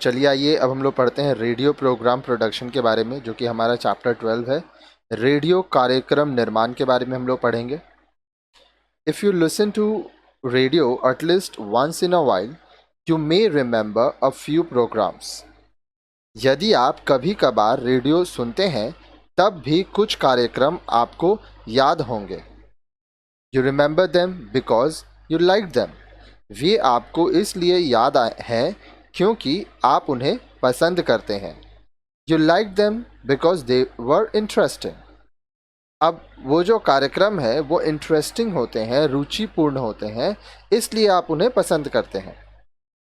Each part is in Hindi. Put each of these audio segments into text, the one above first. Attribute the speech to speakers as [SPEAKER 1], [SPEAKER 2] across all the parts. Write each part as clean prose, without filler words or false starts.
[SPEAKER 1] चलिए आइए अब हम लोग पढ़ते हैं रेडियो प्रोग्राम प्रोडक्शन के बारे में, जो कि हमारा चैप्टर 12 है। रेडियो कार्यक्रम निर्माण के बारे में हम लोग पढ़ेंगे। If you listen to radio at least once in a while you may remember a few programs. यदि आप कभी कभार रेडियो सुनते हैं तब भी कुछ कार्यक्रम आपको याद होंगे। You remember them because you like them. वे आपको इसलिए याद हैं क्योंकि आप उन्हें पसंद करते हैं। You like them because they were interesting. अब वो जो कार्यक्रम है वो इंटरेस्टिंग होते हैं, रुचिपूर्ण होते हैं, इसलिए आप उन्हें पसंद करते हैं।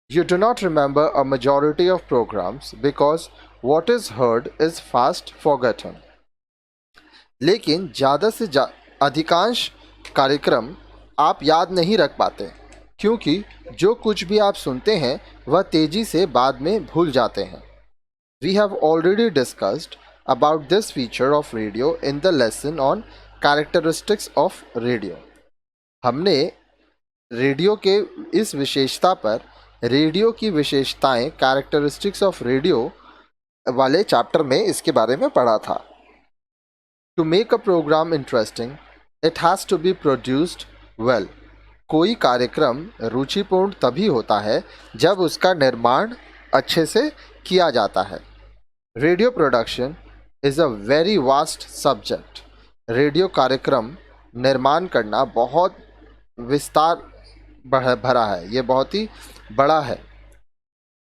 [SPEAKER 1] You do not remember a majority of programs because what is heard is fast forgotten. लेकिन ज़्यादा से अधिकांश कार्यक्रम आप याद नहीं रख पाते क्योंकि जो कुछ भी आप सुनते हैं वह तेजी से बाद में भूल जाते हैं। We have already discussed about this feature of radio in the lesson on characteristics of radio. हमने रेडियो के इस विशेषता पर, रेडियो की विशेषताएं, कैरेक्टरिस्टिक्स ऑफ रेडियो वाले चैप्टर में इसके बारे में पढ़ा था। To make a program interesting, it has to be produced well. कोई कार्यक्रम रुचिपूर्ण तभी होता है जब उसका निर्माण अच्छे से किया जाता है। Radio production is a very vast subject. Radio कार्यक्रम निर्माण करना बहुत विस्तार भरा है, ये बहुत ही बड़ा है।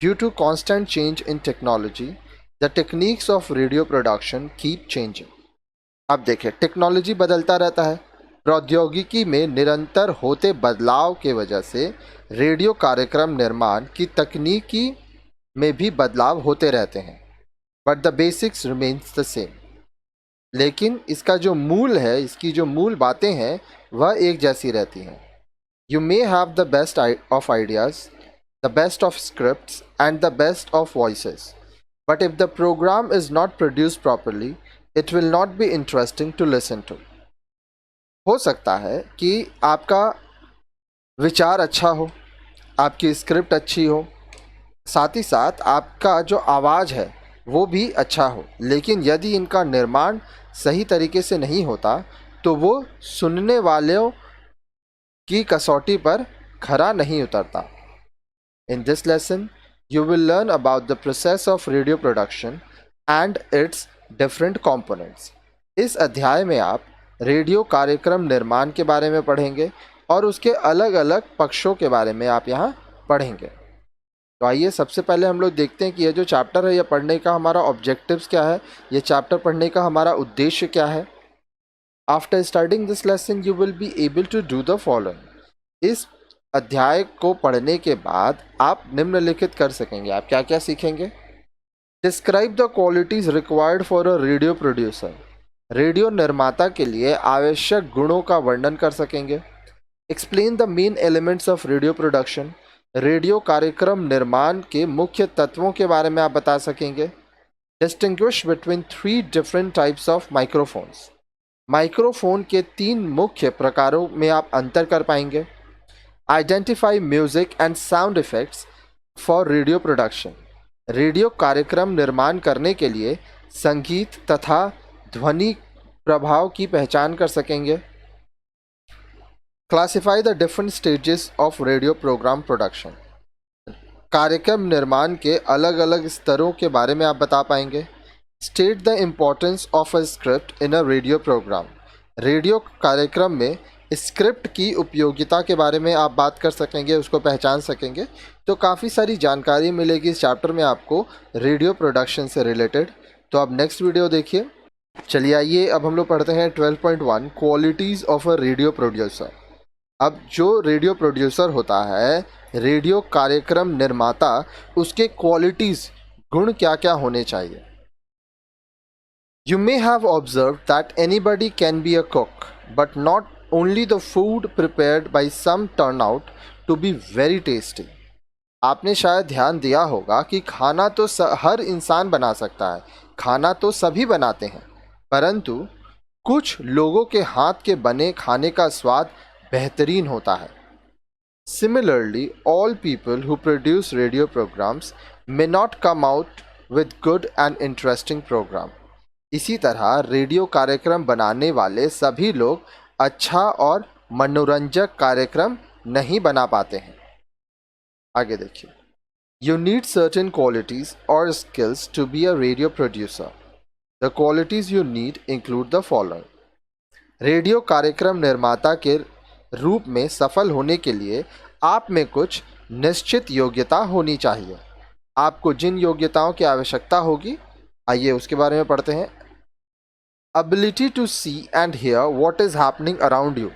[SPEAKER 1] Due to constant change in technology the techniques of radio production keep changing. अब देखिए, टेक्नोलॉजी बदलता रहता है। प्रौद्योगिकी में निरंतर होते बदलाव के वजह से रेडियो कार्यक्रम निर्माण की तकनीकी में भी बदलाव होते रहते हैं। But the basics remains the same. लेकिन इसका जो मूल है, इसकी जो मूल बातें हैं वह एक जैसी रहती हैं। You may have the best of ideas, the best of scripts and the best of voices, but if the program is not produced properly it will not be interesting to listen to. हो सकता है कि आपका विचार अच्छा हो, आपकी स्क्रिप्ट अच्छी हो, साथ ही साथ आपका जो आवाज़ है वो भी अच्छा हो, लेकिन यदि इनका निर्माण सही तरीके से नहीं होता तो वो सुनने वालों की कसौटी पर खरा नहीं उतरता। In this lesson you will learn about the process of radio production and it's different components. इस अध्याय में आप रेडियो कार्यक्रम निर्माण के बारे में पढ़ेंगे और उसके अलग अलग पक्षों के बारे में आप यहाँ पढ़ेंगे। तो आइए सबसे पहले हम लोग देखते हैं कि ये जो चैप्टर है, ये पढ़ने का हमारा ऑब्जेक्टिव्स क्या है, ये चैप्टर पढ़ने का हमारा उद्देश्य क्या है। After starting this lesson you will be able to do the following. इस अध्याय को पढ़ने के बाद आप निम्नलिखित कर सकेंगे। आप क्या क्या सीखेंगे? Describe the qualities required for a radio producer. Radio निर्माता के लिए आवश्यक गुणों का वर्णन कर सकेंगे। Explain the main elements of radio production. Radio कार्यक्रम निर्माण के मुख्य तत्वों के बारे में आप बता सकेंगे। Distinguish between 3 different types of microphones. Microphone के 3 मुख्य प्रकारों में आप अंतर कर पाएंगे। Identify music and sound effects for radio production. Radio कार्यक्रम निर्माण करने के लिए संगीत तथा ध्वनि प्रभाव की पहचान कर सकेंगे। Classify the different stages of radio program production. कार्यक्रम निर्माण के अलग अलग स्तरों के बारे में आप बता पाएंगे। State the importance of a script in a radio programme. Radio कार्यक्रम में स्क्रिप्ट की उपयोगिता के बारे में आप बात कर सकेंगे, उसको पहचान सकेंगे। तो काफ़ी सारी जानकारी मिलेगी इस चैप्टर में आपको रेडियो प्रोडक्शन से रिलेटेड। तो अब नेक्स्ट वीडियो देखिए। चलिए आइए अब हम लोग पढ़ते हैं 12.1 qualities of a radio producer. अब जो रेडियो प्रोड्यूसर होता है, रेडियो कार्यक्रम निर्माता, उसके क्वालिटीज़, गुण क्या क्या होने चाहिए। You may have observe that anybody can be a cook but not only the food prepared by some turn out to be very tasty. आपने शायद ध्यान दिया होगा कि खाना तो हर इंसान बना सकता है, खाना तो सभी बनाते हैं, परंतु कुछ लोगों के हाथ के बने खाने का स्वाद बेहतरीन होता है। Similarly, all people who produce radio programs may not come out with good and interesting program. इसी तरह रेडियो कार्यक्रम बनाने वाले सभी लोग अच्छा और मनोरंजक कार्यक्रम नहीं बना पाते हैं। आगे देखिए, You need certain qualities or skills to be a radio producer. The qualities you need include the following. Radio कार्यक्रम निर्माता के रूप में सफल होने के लिए आप में कुछ निश्चित योग्यता होनी चाहिए। आपको जिन योग्यताओं की आवश्यकता होगी, आइए उसके बारे में पढ़ते हैं। Ability to see and hear what is happening around you.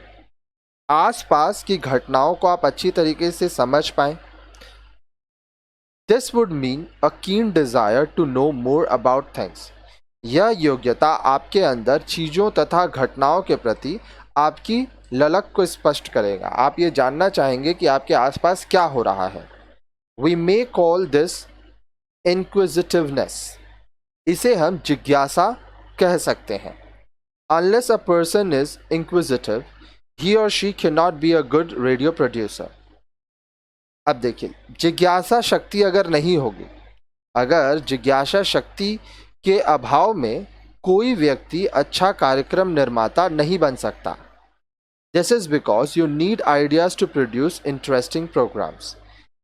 [SPEAKER 1] आसपास की घटनाओं को आप अच्छी तरीके से समझ पाएं। This would mean a keen desire to know more about things. यह योग्यता आपके अंदर चीज़ों तथा घटनाओं के प्रति आपकी ललक को स्पष्ट करेगा। आप ये जानना चाहेंगे कि आपके आसपास क्या हो रहा है। We may call this inquisitiveness. इसे हम जिज्ञासा कह सकते हैं। Unless a person is inquisitive, he or she cannot be a good radio producer. अब देखिए, जिज्ञासा शक्ति अगर नहीं होगी, अगर जिज्ञासा शक्ति के अभाव में कोई व्यक्ति अच्छा कार्यक्रम निर्माता नहीं बन सकता। This is because you need ideas to produce interesting programs.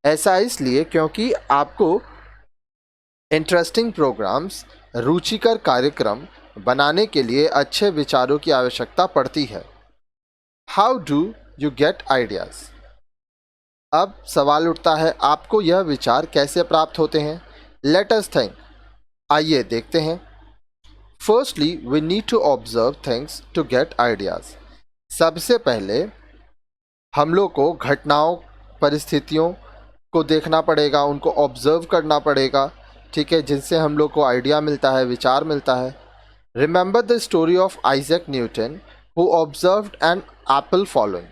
[SPEAKER 1] ऐसा इसलिए क्योंकि आपको इंटरेस्टिंग प्रोग्राम्स, रुचिकर कार्यक्रम बनाने के लिए अच्छे विचारों की आवश्यकता पड़ती है। How do you get ideas? अब सवाल उठता है, आपको यह विचार कैसे प्राप्त होते हैं? Let us think. आइए देखते हैं। Firstly we need to observe things to get ideas. सबसे पहले हम लोग को घटनाओं, परिस्थितियों को देखना पड़ेगा, उनको ऑब्जर्व करना पड़ेगा, ठीक है, जिनसे हम लोग को आइडिया मिलता है, विचार मिलता है। Remember the story of Isaac Newton who observed an apple following.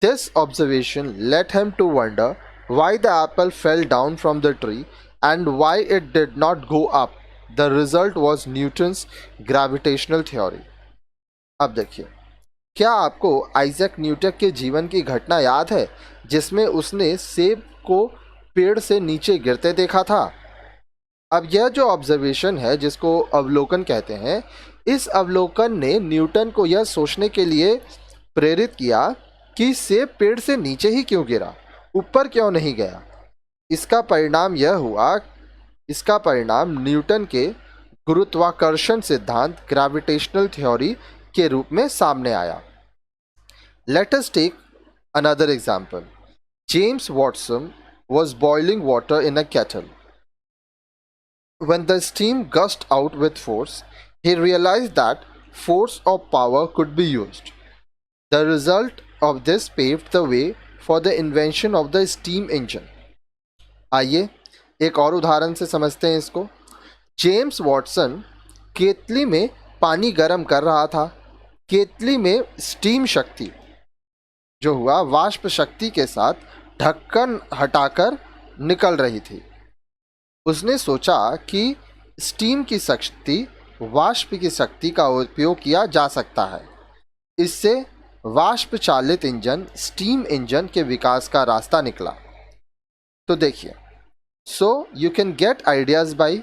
[SPEAKER 1] This observation led him to wonder why the apple fell down from the tree and why it did not go up. The result was Newton's gravitational theory. अब देखिए, क्या आपको आइजैक न्यूटन के जीवन की घटना याद है जिसमें उसने सेब को पेड़ से नीचे गिरते देखा था? अब यह जो ऑब्जर्वेशन है, जिसको अवलोकन कहते हैं, इस अवलोकन ने न्यूटन को यह सोचने के लिए प्रेरित किया कि सेब पेड़ से नीचे ही क्यों गिरा, ऊपर क्यों नहीं गया। इसका परिणाम न्यूटन के गुरुत्वाकर्षण सिद्धांत, ग्रेविटेशनल थ्योरी के रूप में सामने आया। Let us take another example. James Watson was boiling water in a kettle. When the steam gushed out with force, he realized that force or power could be used. The result of this paved the way for the invention of the steam engine. आइए एक और उदाहरण से समझते हैं इसको। जेम्स वॉटसन केतली में पानी गर्म कर रहा था। केतली में स्टीम शक्ति जो हुआ वाष्प शक्ति के साथ ढक्कन हटाकर निकल रही थी। उसने सोचा कि स्टीम की शक्ति वाष्प की शक्ति का उपयोग किया जा सकता है। इससे वाष्प चालित इंजन, स्टीम इंजन के विकास का रास्ता निकला। तो देखिए, so you can get ideas by,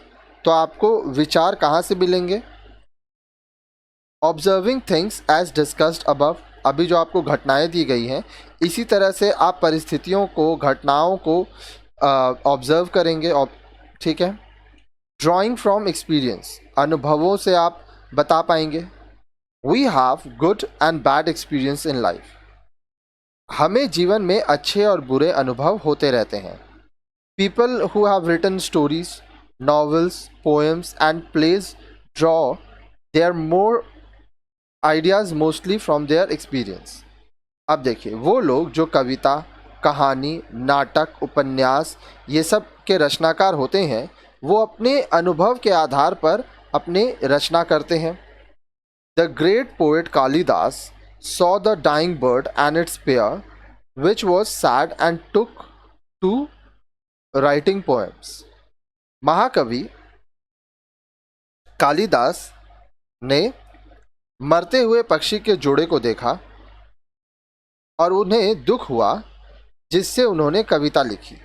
[SPEAKER 1] तो आपको विचार कहाँ से मिलेंगे? Observing things as discussed above. अभी जो आपको घटनाएं दी गई हैं, इसी तरह से आप परिस्थितियों को, घटनाओं को ऑब्जर्व करेंगे, ठीक है। ड्राइंग फ्रॉम एक्सपीरियंस, अनुभवों से आप बता पाएंगे। We have good and bad experience in life. हमें जीवन में अच्छे और बुरे अनुभव होते रहते हैं। People who have written stories, novels, poems and plays draw their more ideas mostly from their experience. अब देखिए, वो लोग जो कविता, कहानी, नाटक, उपन्यास ये सब के रचनाकार होते हैं, वो अपने अनुभव के आधार पर अपने रचना करते हैं। The great poet Kalidas saw the dying bird and its pair which was sad and took to writing poems. महाकवि कालिदास ने मरते हुए पक्षी के जोड़े को देखा और उन्हें दुख हुआ, जिससे उन्होंने कविता लिखी।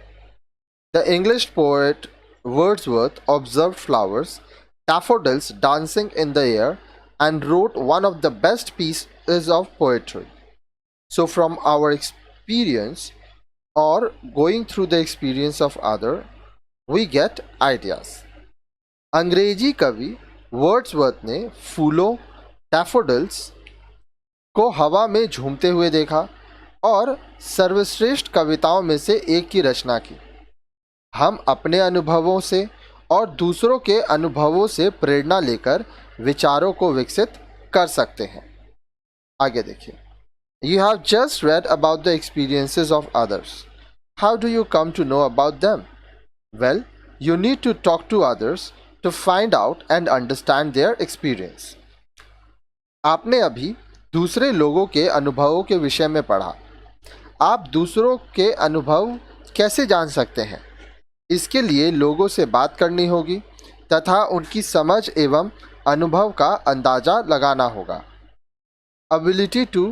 [SPEAKER 1] The English poet Wordsworth observed flowers, daffodils dancing in the air, and wrote one of the best pieces of poetry. So, from our experience or going through the experience of other, we get ideas. अंग्रेजी कवि वर्ड्सवर्थ ने फूलों डैफोडिल्स को हवा में झूमते हुए देखा और सर्वश्रेष्ठ कविताओं में से एक की रचना की। हम अपने अनुभवों से और दूसरों के अनुभवों से प्रेरणा लेकर विचारों को विकसित कर सकते हैं। आगे देखिए। You have just read about the experiences of others. How do you come to know about them? Well, you need to talk to others to find out and understand their experience. आपने अभी दूसरे लोगों के अनुभवों के विषय में पढ़ा। आप दूसरों के अनुभव कैसे जान सकते हैं? इसके लिए लोगों से बात करनी होगी तथा उनकी समझ एवं अनुभव का अंदाजा लगाना होगा। Ability to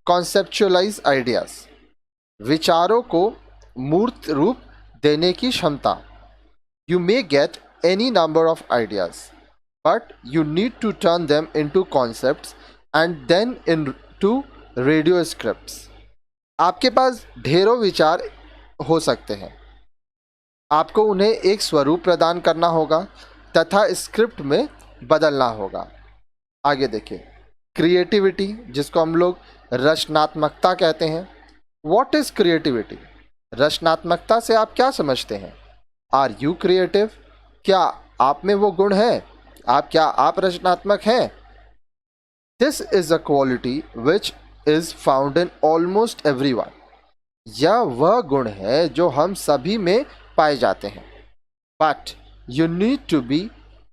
[SPEAKER 1] conceptualize ideas. विचारों को मूर्त रूप देने की क्षमता। You may get any number of ideas, but you need to turn them into concepts and then into radio scripts. आपके पास ढेरों विचार हो सकते हैं, आपको उन्हें एक स्वरूप प्रदान करना होगा तथा स्क्रिप्ट में बदलना होगा। आगे देखिए। क्रिएटिविटी, जिसको हम लोग रचनात्मकता कहते हैं। What is creativity? रचनात्मकता से आप क्या समझते हैं? Are you creative? क्या आप में वो गुण है? क्या आप रचनात्मक हैं? This is a quality which is found in almost everyone. यह वह गुण है जो हम सभी में पाए जाते हैं। But you need to be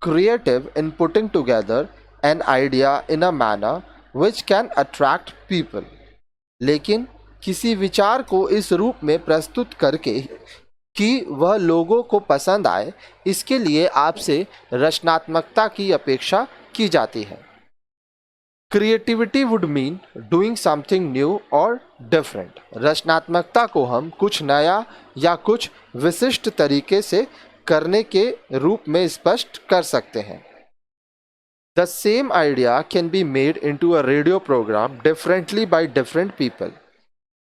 [SPEAKER 1] creative in putting together an idea in a manner which can attract people. लेकिन किसी विचार को इस रूप में प्रस्तुत करके कि वह लोगों को पसंद आए, इसके लिए आपसे रचनात्मकता की अपेक्षा की जाती है। Creativity would mean doing something new और डिफरेंट। रचनात्मकता को हम कुछ नया या कुछ विशिष्ट तरीके से करने के रूप में स्पष्ट कर सकते हैं। The same idea can be made into a radio programme differently by different people.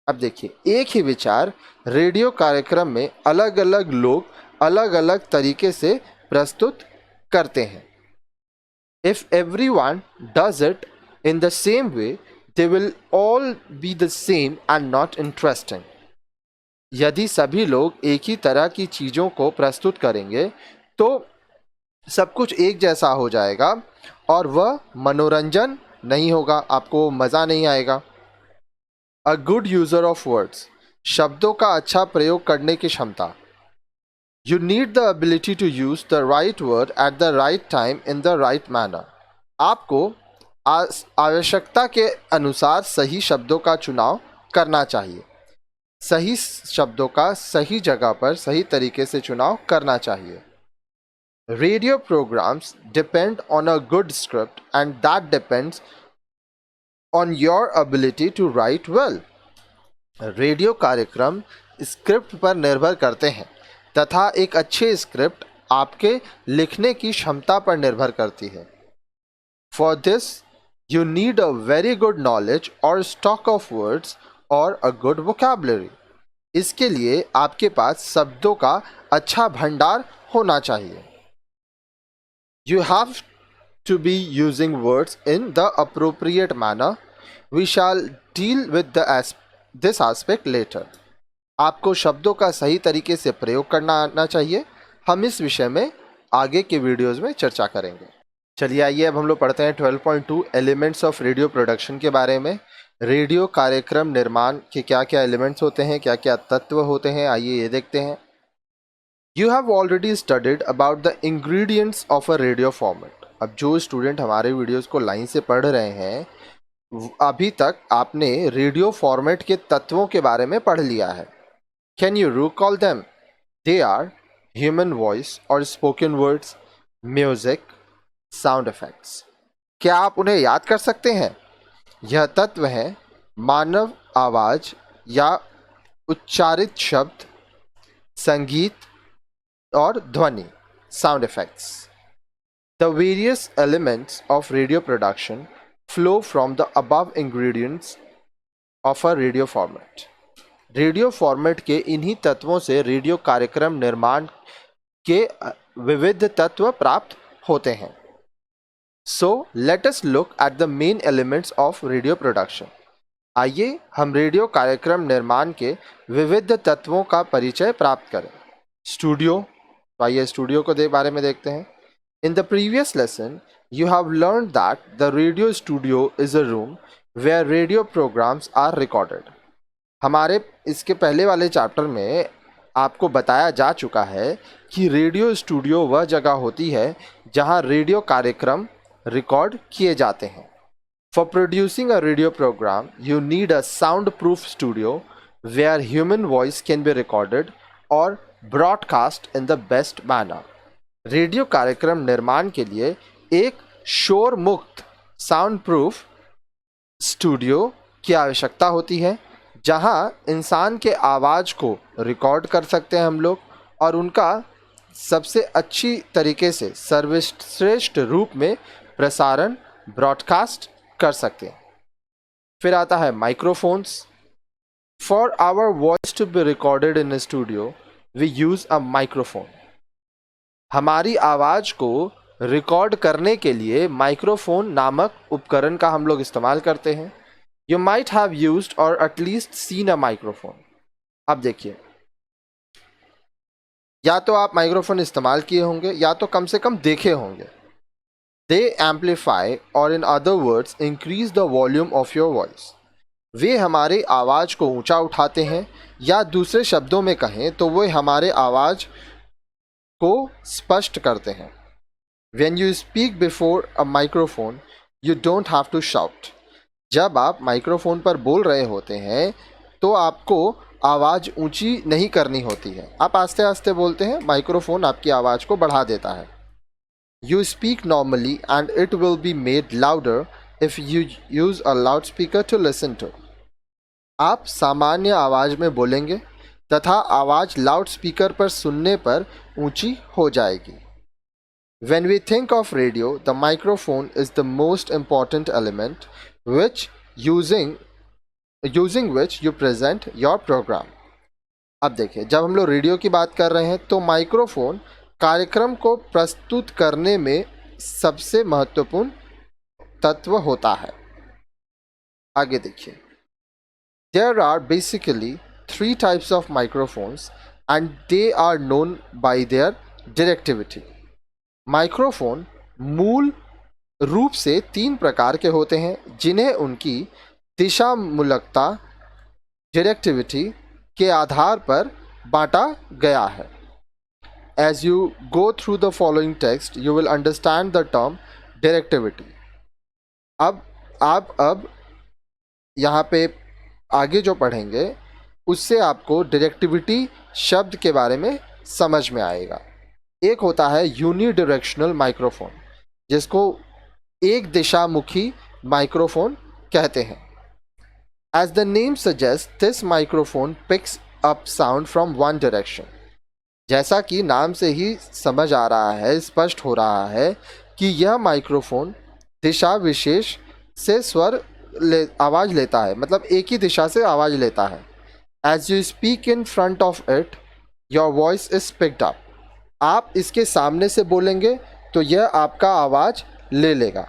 [SPEAKER 1] अब देखिए, एक ही विचार रेडियो कार्यक्रम में अलग अलग लोग अलग अलग तरीके से प्रस्तुत करते हैं। If everyone does it in the same way, they will all be the same and not interesting. यदि सभी लोग एक ही तरह की चीज़ों को प्रस्तुत करेंगे तो सब कुछ एक जैसा हो जाएगा और वह मनोरंजन नहीं होगा, आपको मज़ा नहीं आएगा। A good user of words. शब्दों का अच्छा प्रयोग करने की क्षमता। You need the ability to use the right word at the right time in the right manner. आपको आवश्यकता के अनुसार सही शब्दों का चुनाव करना चाहिए। सही शब्दों का सही जगह पर सही तरीके से चुनाव करना चाहिए। Radio programmes depend on a good script and that depends on your ability to write well. Radio कार्यक्रम स्क्रिप्ट पर निर्भर करते हैं तथा एक अच्छे स्क्रिप्ट आपके लिखने की क्षमता पर निर्भर करती है। For this you need a very good knowledge or stock of words or a good vocabulary. इसके लिए आपके पास शब्दों का अच्छा भंडार होना चाहिए। You have to be using words in the appropriate manner. We shall deal with this aspect later. आपको शब्दों का सही तरीके से प्रयोग करना आना चाहिए। हम इस विषय में आगे के वीडियोस में चर्चा करेंगे। चलिए आइए अब हम लोग पढ़ते हैं 12.2 एलिमेंट्स ऑफ रेडियो प्रोडक्शन के बारे में। रेडियो कार्यक्रम निर्माण के क्या क्या एलिमेंट्स होते हैं, क्या क्या तत्व होते हैं, आइए ये देखते हैं। You have already studied about the ingredients of a radio format. अब जो स्टूडेंट हमारे वीडियोस को लाइन से पढ़ रहे हैं, अभी तक आपने रेडियो फॉर्मेट के तत्वों के बारे में पढ़ लिया है। Can you recall them? They are human voice और spoken words, music, sound effects. क्या आप उन्हें याद कर सकते हैं? यह तत्व हैं मानव आवाज़ या उच्चारित शब्द, संगीत और ध्वनि, sound effects. The various elements of radio production flow from the above ingredients of a radio format. Radio format के इन्हीं तत्वों से रेडियो कार्यक्रम निर्माण के विविध तत्व प्राप्त होते हैं. So let us look at the main elements of radio production. आइए हम रेडियो कार्यक्रम निर्माण के विविध तत्वों का परिचय प्राप्त करें. स्टूडियो, तो आइए स्टूडियो को बारे में देखते हैं. In the previous lesson, you have learned that the radio studio is a room where radio programs are recorded. हमारे इसके पहले वाले चैप्टर में आपको बताया जा चुका है कि रेडियो स्टूडियो वह जगह होती है जहां रेडियो कार्यक्रम रिकॉर्ड किए जाते हैं. For producing a radio program, you need a soundproof studio where human voice can be recorded or broadcast in the best manner. Radio कार्यक्रम निर्माण के लिए एक शोर मुक्त साउंड प्रूफ स्टूडियो की आवश्यकता होती है जहां इंसान के आवाज़ को रिकॉर्ड कर सकते हैं हम लोग और उनका सबसे अच्छी तरीके से सर्वश्रेष्ठ रूप में प्रसारण ब्रॉडकास्ट कर सकते हैं. फिर आता है microphones. For our voice to be recorded in a studio we use a microphone. हमारी आवाज़ को रिकॉर्ड करने के लिए माइक्रोफोन नामक उपकरण का हम लोग इस्तेमाल करते हैं. यू माइट हैव यूज्ड और एटलीस्ट सीन अ माइक्रोफोन. अब देखिए, या तो आप माइक्रोफोन इस्तेमाल किए होंगे या तो कम से कम देखे होंगे. दे एम्पलीफाई और in other words increase the volume of your voice. वे हमारे आवाज़ को ऊंचा उठाते हैं या दूसरे शब्दों में कहें तो वे हमारे आवाज़ को स्पष्ट करते हैं. When you speak before a microphone, you don't have to shout. जब आप माइक्रोफोन पर बोल रहे होते हैं तो आपको आवाज़ ऊंची नहीं करनी होती है. आप आस्ते आस्ते बोलते हैं, माइक्रोफोन आपकी आवाज़ को बढ़ा देता है. You speak normally and it will be made louder if you use a loudspeaker to listen to. आप सामान्य आवाज़ में बोलेंगे तथा आवाज़ लाउड स्पीकर पर सुनने पर ऊंची हो जाएगी. When we think of radio, the microphone is the most important element using which you present your program. अब देखिए, जब हम लोग रेडियो की बात कर रहे हैं तो माइक्रोफोन कार्यक्रम को प्रस्तुत करने में सबसे महत्वपूर्ण तत्व होता है. आगे देखिए, There are basically 3 types of microphones and they are known by their directivity. Microphone मूल रूप से 3 प्रकार के होते हैं जिन्हें उनकी दिशामूलकता डायरेक्टिविटी के आधार पर बांटा गया है. As you go through the following text, you will understand the term directivity. अब यहाँ पे आगे जो पढ़ेंगे उससे आपको डायरेक्टिविटी शब्द के बारे में समझ में आएगा. एक होता है यूनिडायरेक्शनल माइक्रोफोन, जिसको एक दिशामुखी माइक्रोफोन कहते हैं. As the name suggest, this microphone picks up sound from one direction. जैसा कि नाम से ही समझ आ रहा है, स्पष्ट हो रहा है कि यह माइक्रोफोन दिशा विशेष से आवाज़ लेता है, मतलब एक ही दिशा से आवाज़ लेता है. As you speak in front of it, your voice is picked up. आप इसके सामने से बोलेंगे तो यह आपका आवाज़ ले लेगा.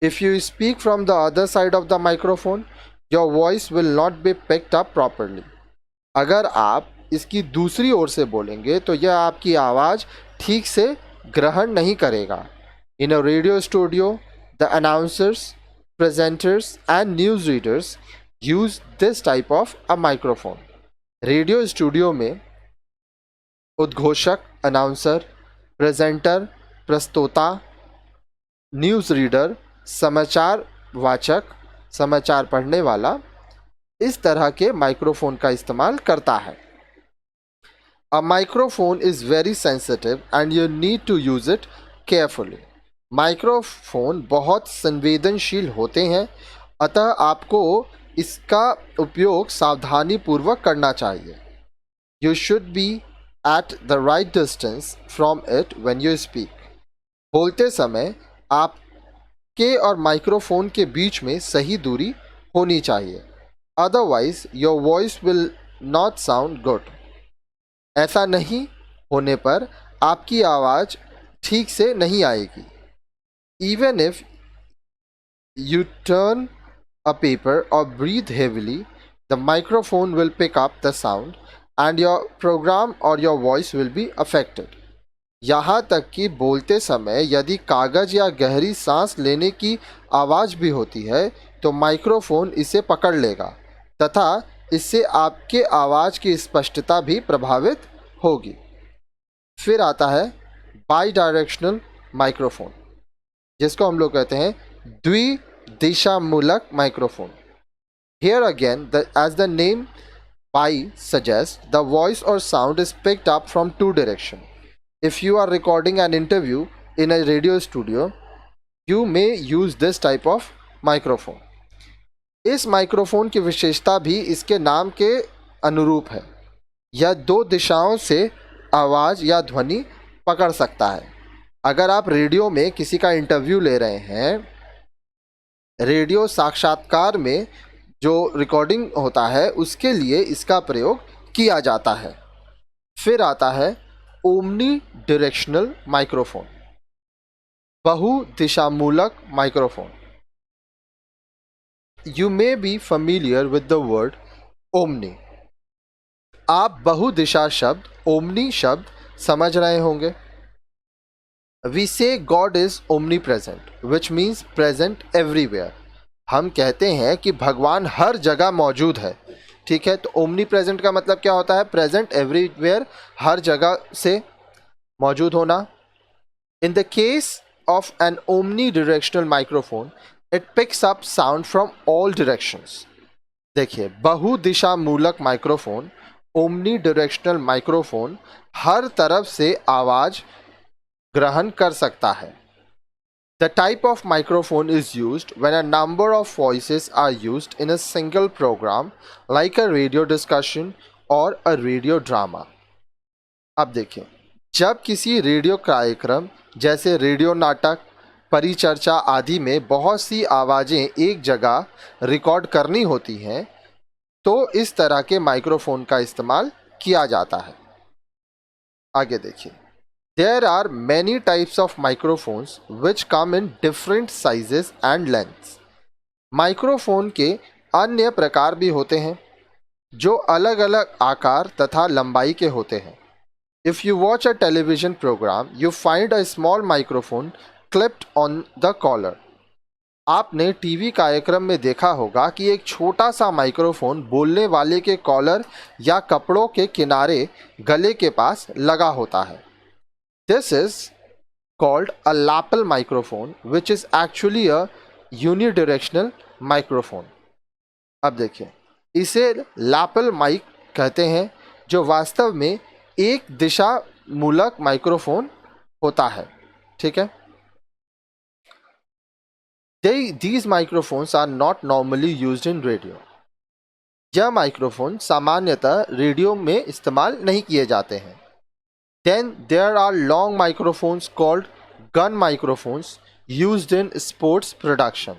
[SPEAKER 1] If you speak from the other side of the microphone, your voice will not be picked up properly. अगर आप इसकी दूसरी ओर से बोलेंगे तो यह आपकी आवाज़ ठीक से ग्रहण नहीं करेगा. In a radio studio, the announcers, presenters and news readers use this type of a microphone. Radio studio में उद्घोषक, अनाउंसर, प्रेजेंटर, प्रस्तोता, न्यूज़ रीडर, समाचार वाचक, समाचार पढ़ने वाला, इस तरह के माइक्रोफोन का इस्तेमाल करता है. A microphone is very sensitive and you need to use it carefully. Microphone बहुत संवेदनशील होते हैं, अतः आपको इसका उपयोग सावधानी पूर्वक करना चाहिए। You should be at the right distance from it when you speak. बोलते समय आपके और माइक्रोफोन के बीच में सही दूरी होनी चाहिए, otherwise your voice will not sound good. ऐसा नहीं होने पर आपकी आवाज़ ठीक से नहीं आएगी। Even if U turn a paper or breathe heavily, the microphone will pick up the sound and your program or your voice will be affected. यहाँ तक कि बोलते समय यदि कागज या गहरी सांस लेने की आवाज़ भी होती है तो माइक्रोफोन इसे पकड़ लेगा तथा इससे आपके आवाज़ की स्पष्टता भी प्रभावित होगी। फिर आता है बाई डायरेक्शनल माइक्रोफोन, जिसको हम लोग कहते हैं द्विदिशामूलक microphone. Here again, as the name bi suggests, the voice or sound is picked up from two directions. If you are recording an interview in a radio studio, you may use this type of microphone. इस माइक्रोफोन की विशेषता भी इसके नाम के अनुरूप है। यह दो दिशाओं से आवाज़ या ध्वनि पकड़ सकता है। अगर आप रेडियो में किसी का इंटरव्यू ले रहे हैं, रेडियो साक्षात्कार में जो रिकॉर्डिंग होता है उसके लिए इसका प्रयोग किया जाता है। फिर आता है ओमनी डायरेक्शनल माइक्रोफोन, बहुदिशामूलक microphone. You may be familiar with the word omni. आप बहुदिशा शब्द ओमनी शब्द समझ रहे होंगे। We say God is omnipresent, which means present everywhere. हम कहते हैं कि भगवान हर जगह मौजूद है। ठीक है, तो ओमनी प्रेजेंट का मतलब क्या होता है? प्रेजेंट एवरीवेयर, हर जगह से मौजूद होना। In the case of an omni directional microphone, it picks up sound from all directions. देखिए, बहुदिशामूलक माइक्रोफोन, ओमनी डायरेक्शनल माइक्रोफोन हर तरफ से आवाज़ ग्रहण कर सकता है। The type of microphone is used when a number of voices are used in a single program, like a radio discussion or a radio drama. अब देखिए, जब किसी रेडियो कार्यक्रम जैसे रेडियो नाटक, परिचर्चा आदि में बहुत सी आवाज़ें एक जगह रिकॉर्ड करनी होती हैं, तो इस तरह के माइक्रोफोन का इस्तेमाल किया जाता है। आगे देखिए, There are many types of microphones which come in different sizes and lengths. Microphone के अन्य प्रकार भी होते हैं जो अलग अलग आकार तथा लंबाई के होते हैं। If you watch a television program, you find a small microphone clipped on the collar. आपने टीवी कार्यक्रम में देखा होगा कि एक छोटा सा माइक्रोफोन बोलने वाले के कॉलर या कपड़ों के किनारे गले के पास लगा होता है। This is called a lapel microphone, which is actually a unidirectional microphone. अब देखिए, इसे लैपल माइक कहते हैं जो वास्तव में एक दिशा मूलक माइक्रोफोन होता है। ठीक है, These microphones are not normally used in radio. यह माइक्रोफोन सामान्यतः रेडियो में इस्तेमाल नहीं किए जाते हैं। Then there are long microphones called gun microphones used in sports production.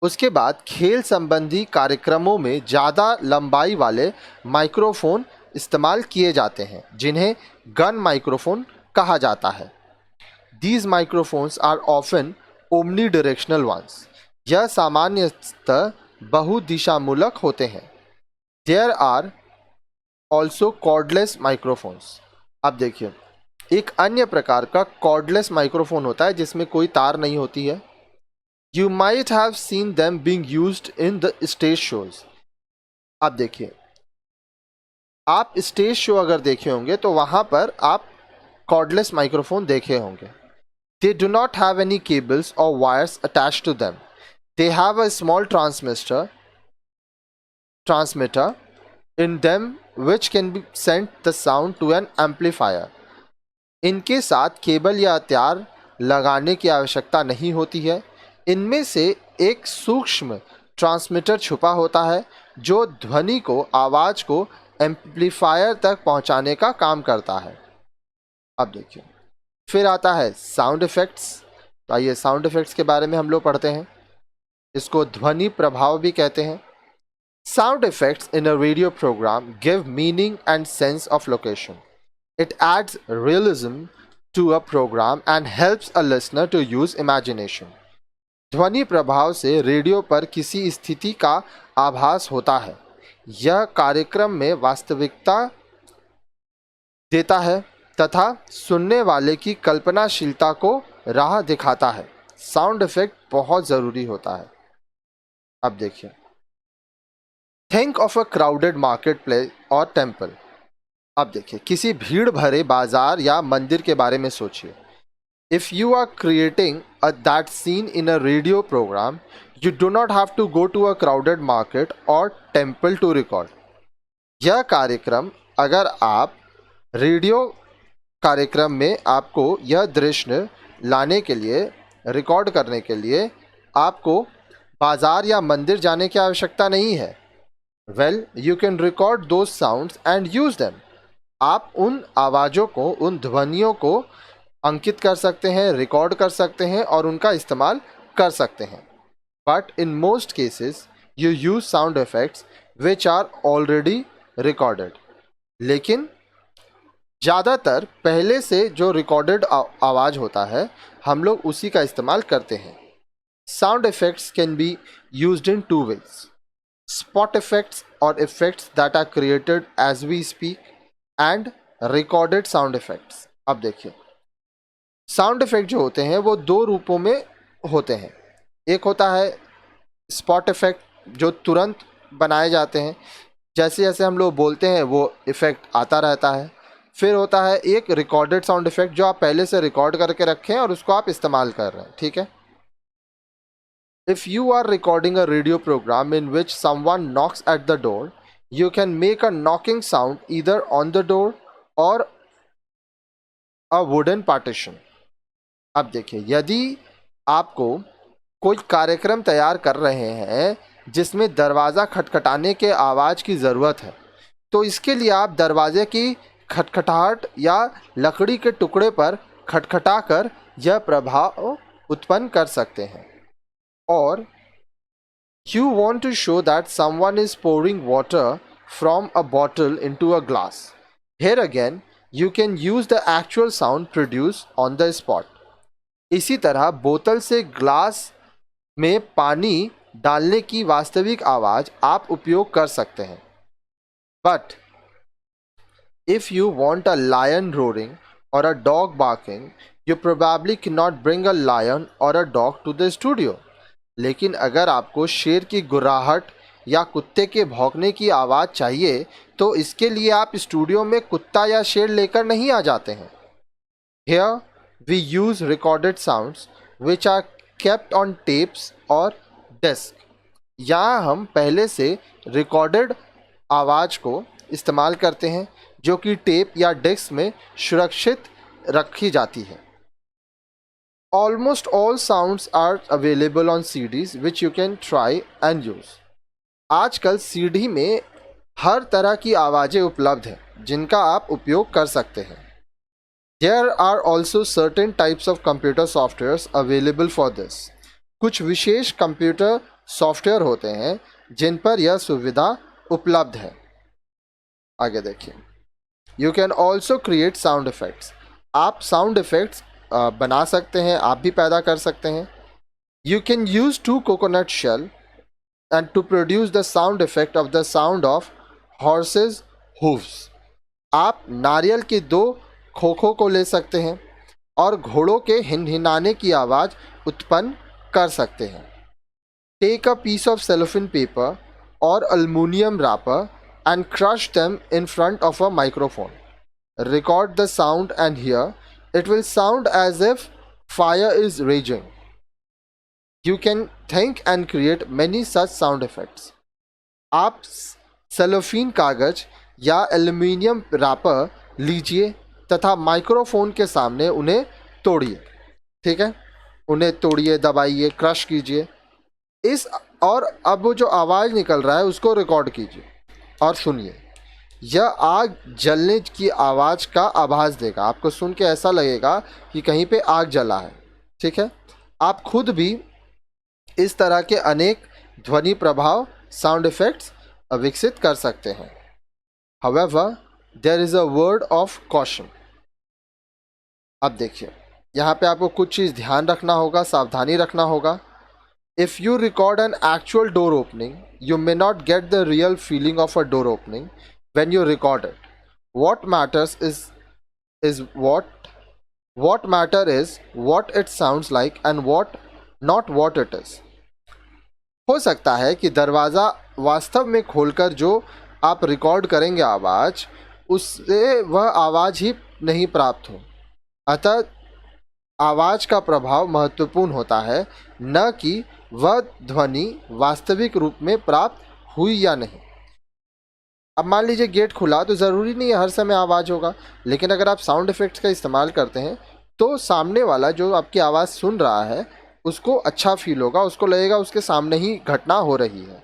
[SPEAKER 1] उसके बाद खेल संबंधी कार्यक्रमों में ज़्यादा लंबाई वाले माइक्रोफोन इस्तेमाल किए जाते हैं, जिन्हें गन माइक्रोफोन कहा जाता है। These microphones are often omnidirectional ones. यह सामान्यतः बहुदिशामूलक होते हैं। There are also cordless microphones. अब देखिए, एक अन्य प्रकार का कॉर्डलेस माइक्रोफोन होता है जिसमें कोई तार नहीं होती है। You might have seen them being used in the stage shows. अब देखिए, आप स्टेज शो अगर देखे होंगे तो वहां पर आप कॉर्डलेस माइक्रोफोन देखे होंगे। They do not have any cables और wires attached to them. They have a small transmitter in them which can be sent the sound to an amplifier. इनके साथ केबल या तार लगाने की आवश्यकता नहीं होती है। इनमें से एक सूक्ष्म ट्रांसमीटर छुपा होता है जो ध्वनि को, आवाज़ को एम्पलीफायर तक पहुंचाने का काम करता है। अब देखिए, फिर आता है साउंड इफ़ेक्ट्स। तो आइए साउंड इफ़ेक्ट्स के बारे में हम लोग पढ़ते हैं। इसको ध्वनि प्रभाव भी कहते हैं। Sound effects in a radio program give meaning and sense of location. It adds realism to a program and helps a listener to use imagination. ध्वनि प्रभाव से रेडियो पर किसी स्थिति का आभास होता है। यह कार्यक्रम में वास्तविकता देता है तथा सुनने वाले की कल्पनाशीलता को राह दिखाता है। साउंड इफेक्ट बहुत ज़रूरी होता है। अब देखिए, think of a crowded market place और टेम्पल। अब देखिए, किसी भीड़ भरे बाजार या मंदिर के बारे में सोचिए। If you are creating that scene in a radio programme, you do not have to go to a crowded market or temple to record. यह कार्यक्रम, अगर आप रेडियो कार्यक्रम में आपको यह दृश्य लाने के लिए, रिकॉर्ड करने के लिए आपको बाजार या मंदिर जाने की आवश्यकता नहीं है। Well, you can record those sounds and use them. आप उन आवाज़ों को, उन ध्वनियों को अंकित कर सकते हैं, रिकॉर्ड कर सकते हैं और उनका इस्तेमाल कर सकते हैं। But in most cases you use sound effects which are already recorded. लेकिन ज़्यादातर पहले से जो रिकॉर्डेड आवाज़ होता है, हम लोग उसी का इस्तेमाल करते हैं। Sound effects can be used in two ways: spot effects or effects that are created as we speak and recorded sound effects। अब देखिए, साउंड इफेक्ट जो होते हैं वो दो रूपों में होते हैं। एक होता है स्पॉट इफेक्ट, जो तुरंत बनाए जाते हैं, जैसे जैसे हम लोग बोलते हैं वो इफेक्ट आता रहता है। फिर होता है एक रिकॉर्डेड साउंड इफेक्ट, जो आप पहले से रिकॉर्ड करके रखें और उसको आप इस्तेमाल कर रहे हैं। ठीक है, if you are recording a radio program in which someone knocks at the door, you can make a knocking sound either on the door or a wooden partition। अब देखिए, यदि आपको कोई कार्यक्रम तैयार कर रहे हैं जिसमें दरवाज़ा खटखटाने के आवाज़ की ज़रूरत है, तो इसके लिए आप दरवाजे की खटखटाहट या लकड़ी के टुकड़े पर खटखटा कर यह प्रभाव उत्पन्न कर सकते हैं। Or you want to show that someone is pouring water from a bottle into a glass. Here again, you can use the actual sound produced on the spot. इसी तरह बोतल से ग्लास में पानी डालने की वास्तविक आवाज़ आप उपयोग कर सकते हैं। But if you want a lion roaring or a dog barking, you probably cannot bring a lion or a dog to the studio। लेकिन अगर आपको शेर की गुर्राहट या कुत्ते के भौंकने की आवाज़ चाहिए, तो इसके लिए आप स्टूडियो में कुत्ता या शेर लेकर नहीं आ जाते हैं। Here we use recorded sounds which are kept on tapes और डिस्क। यहाँ हम पहले से रिकॉर्डेड आवाज़ को इस्तेमाल करते हैं जो कि टेप या डिस्क में सुरक्षित रखी जाती है। Almost all sounds are available on CDs which you can try and use। आजकल CD में हर तरह की आवाज़ें उपलब्ध हैं जिनका आप उपयोग कर सकते हैं। There are also certain types of computer softwares available for this। कुछ विशेष कंप्यूटर सॉफ्टवेयर होते हैं जिन पर यह सुविधा उपलब्ध है। आगे देखिए, You can also create sound effects। आप साउंड इफेक्ट्स बना सकते हैं, आप भी पैदा कर सकते हैं। You can use 2 coconut shell and to produce the sound effect of the sound of horses hooves। आप नारियल के 2 खोखों को ले सकते हैं और घोड़ों के हिनहिनाने की आवाज़ उत्पन्न कर सकते हैं। Take a piece of cellophane paper or aluminum wrapper and crush them in front of a microphone। Record the sound and hear it will sound as if fire is raging। You can think and create many such sound effects। आप सेलोफीन कागज या एल्यूमिनियम रैपर लीजिए तथा माइक्रोफोन के सामने उन्हें तोड़िए। ठीक है, उन्हें तोड़िए, दबाइए, क्रश कीजिए। इस और अब वो जो आवाज़ निकल रहा है उसको रिकॉर्ड कीजिए और सुनिए। यह आग जलने की आवाज़ का आभास देगा, आपको सुन के ऐसा लगेगा कि कहीं पे आग जला है। ठीक है, आप खुद भी इस तरह के अनेक ध्वनि प्रभाव साउंड इफेक्ट्स विकसित कर सकते हैं। However, there is a word of caution। अब देखिए, यहाँ पे आपको कुछ चीज़ ध्यान रखना होगा, सावधानी रखना होगा। If you record an actual door opening, you may not get the real feeling of a door opening when you record it. What matters is what matter is what it sounds like and not what it is। हो सकता है कि दरवाज़ा वास्तव में खोलकर जो आप रिकॉर्ड करेंगे आवाज़, उससे वह आवाज़ ही नहीं प्राप्त हो। अतः आवाज़ का प्रभाव महत्वपूर्ण होता है, न कि वह ध्वनि वास्तविक रूप में प्राप्त हुई या नहीं। अब मान लीजिए गेट खुला तो ज़रूरी नहीं है हर समय आवाज़ होगा, लेकिन अगर आप साउंड इफ़ेक्ट्स का इस्तेमाल करते हैं तो सामने वाला जो आपकी आवाज़ सुन रहा है उसको अच्छा फील होगा, उसको लगेगा उसके सामने ही घटना हो रही है।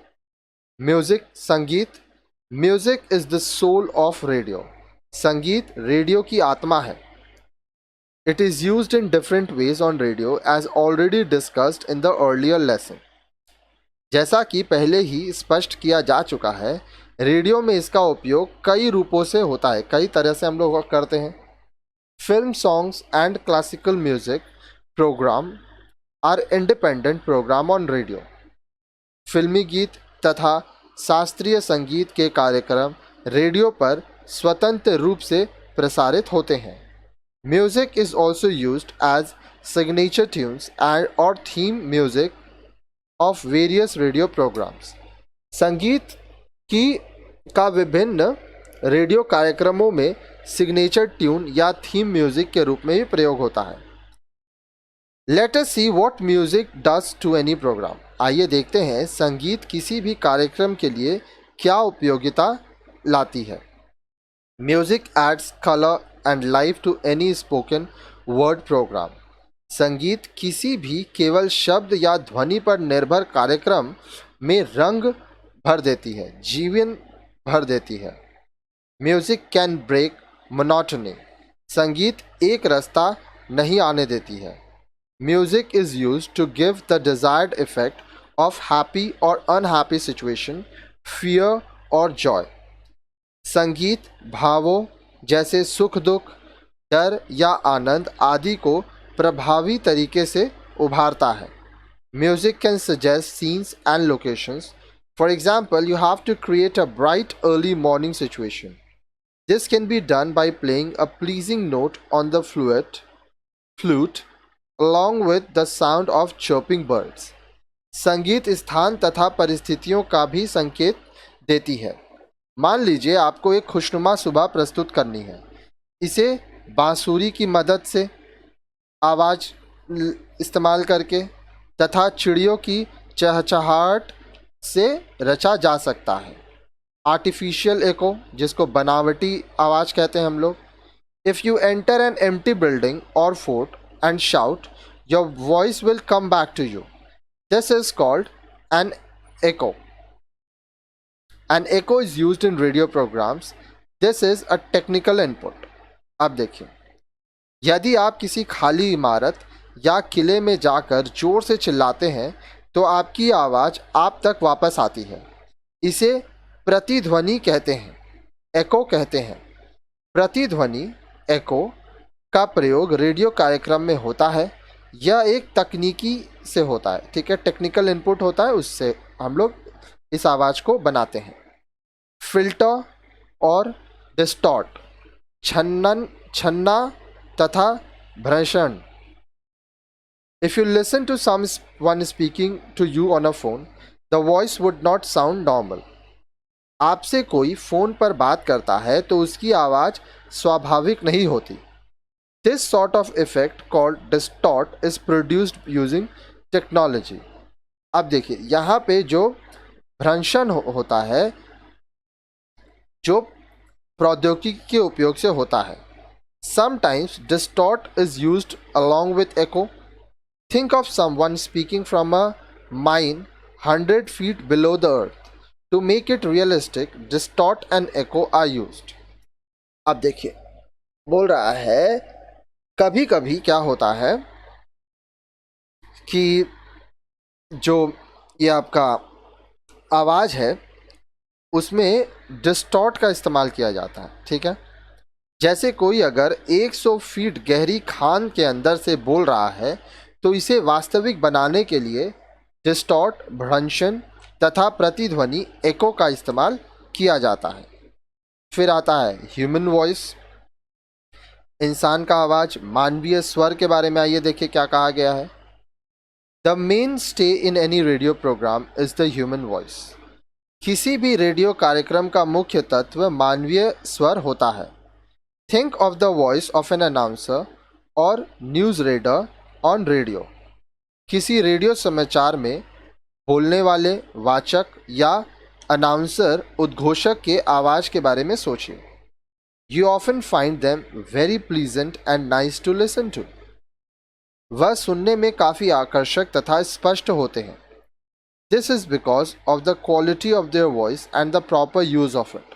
[SPEAKER 1] म्यूज़िक, संगीत। Music is the soul of radio. संगीत रेडियो की आत्मा है। It is used in different ways on radio as already discussed in the earlier lesson। जैसा कि पहले ही स्पष्ट किया जा चुका है, रेडियो में इसका उपयोग कई रूपों से होता है, कई तरह से हम लोग करते हैं। Film songs and classical music programme are independent programme on radio. फिल्मी गीत तथा शास्त्रीय संगीत के कार्यक्रम रेडियो पर स्वतंत्र रूप से प्रसारित होते हैं। Music is also used as signature tunes and or theme music of various radio programs। संगीत का विभिन्न रेडियो कार्यक्रमों में सिग्नेचर ट्यून या थीम म्यूजिक के रूप में भी प्रयोग होता है। Let us see what music does to any program। आइए देखते हैं संगीत किसी भी कार्यक्रम के लिए क्या उपयोगिता लाती है। Music adds color and life to any spoken word program। संगीत किसी भी केवल शब्द या ध्वनि पर निर्भर कार्यक्रम में रंग भर देती है, जीवन भर देती है। Music can break monotony. संगीत एक रास्ता नहीं आने देती है। Music is used to give the desired effect of happy or unhappy situation, fear or joy. संगीत भावों जैसे सुख दुख, डर या आनंद आदि को प्रभावी तरीके से उभारता है। Music can suggest scenes and locations. For example, you have to create a bright early morning situation. This can be done by playing a pleasing note on the flute along with the sound of chirping birds। संगीत स्थान तथा परिस्थितियों का भी संकेत देती है। मान लीजिए आपको एक खुशनुमा सुबह प्रस्तुत करनी है। इसे बांसुरी की मदद से आवाज़ इस्तेमाल करके तथा चिड़ियों की चहचहाहट से रचा जा सकता है। आर्टिफिशियल एको, जिसको बनावटी आवाज़ कहते हैं हम लोग। If you enter an empty building और fort and shout, your voice will come back to you। This is called an echo। An echo is used in radio programs। This is a technical input। अब देखिए, यदि आप किसी खाली इमारत या किले में जाकर जोर से चिल्लाते हैं तो आपकी आवाज़ आप तक वापस आती है। इसे प्रतिध्वनि कहते हैं, एको कहते हैं। प्रतिध्वनि एको का प्रयोग रेडियो कार्यक्रम में होता है। यह एक तकनीकी से होता है, ठीक है, टेक्निकल इनपुट होता है, उससे हम लोग इस आवाज़ को बनाते हैं। फिल्टर और डिस्टॉर्ट, छन्ना तथा भ्रंशन। If you listen to someone speaking to you on a phone, the voice would not sound normal. आपसे कोई फ़ोन पर बात करता है तो उसकी आवाज़ स्वाभाविक नहीं होती। This sort of effect called distort is produced using technology। अब देखिए, यहाँ पे जो भ्रंशन होता है, जो प्रौद्योगिकी के उपयोग से होता है। Sometimes distort is used along with echo। Think of someone speaking from a mine 100 feet below the earth. To make it realistic, distort and echo are used. अब देखिए, बोल रहा है कभी कभी क्या होता है कि जो ये आपका आवाज़ है उसमें डिस्टॉर्ट का इस्तेमाल किया जाता है, ठीक है। जैसे कोई अगर 100 फीट गहरी खान के अंदर से बोल रहा है तो इसे वास्तविक बनाने के लिए डिस्टॉर्ट, भ्रंशन तथा प्रतिध्वनि एको का इस्तेमाल किया जाता है। फिर आता है ह्यूमन वॉइस, इंसान का आवाज़, मानवीय स्वर के बारे में आइए देखिए क्या कहा गया है। The mainstay in any radio programme is the human voice. किसी भी रेडियो कार्यक्रम का मुख्य तत्व मानवीय स्वर होता है। Think of the voice of an announcer or news reader on radio. किसी रेडियो समाचार में बोलने वाले वाचक या अनाउंसर उद्घोषक के आवाज़ के बारे में सोचिए। You often find them very pleasant and nice to listen to. वह सुनने में काफ़ी आकर्षक तथा स्पष्ट होते हैं। This is because of the quality of their voice and the proper use of it.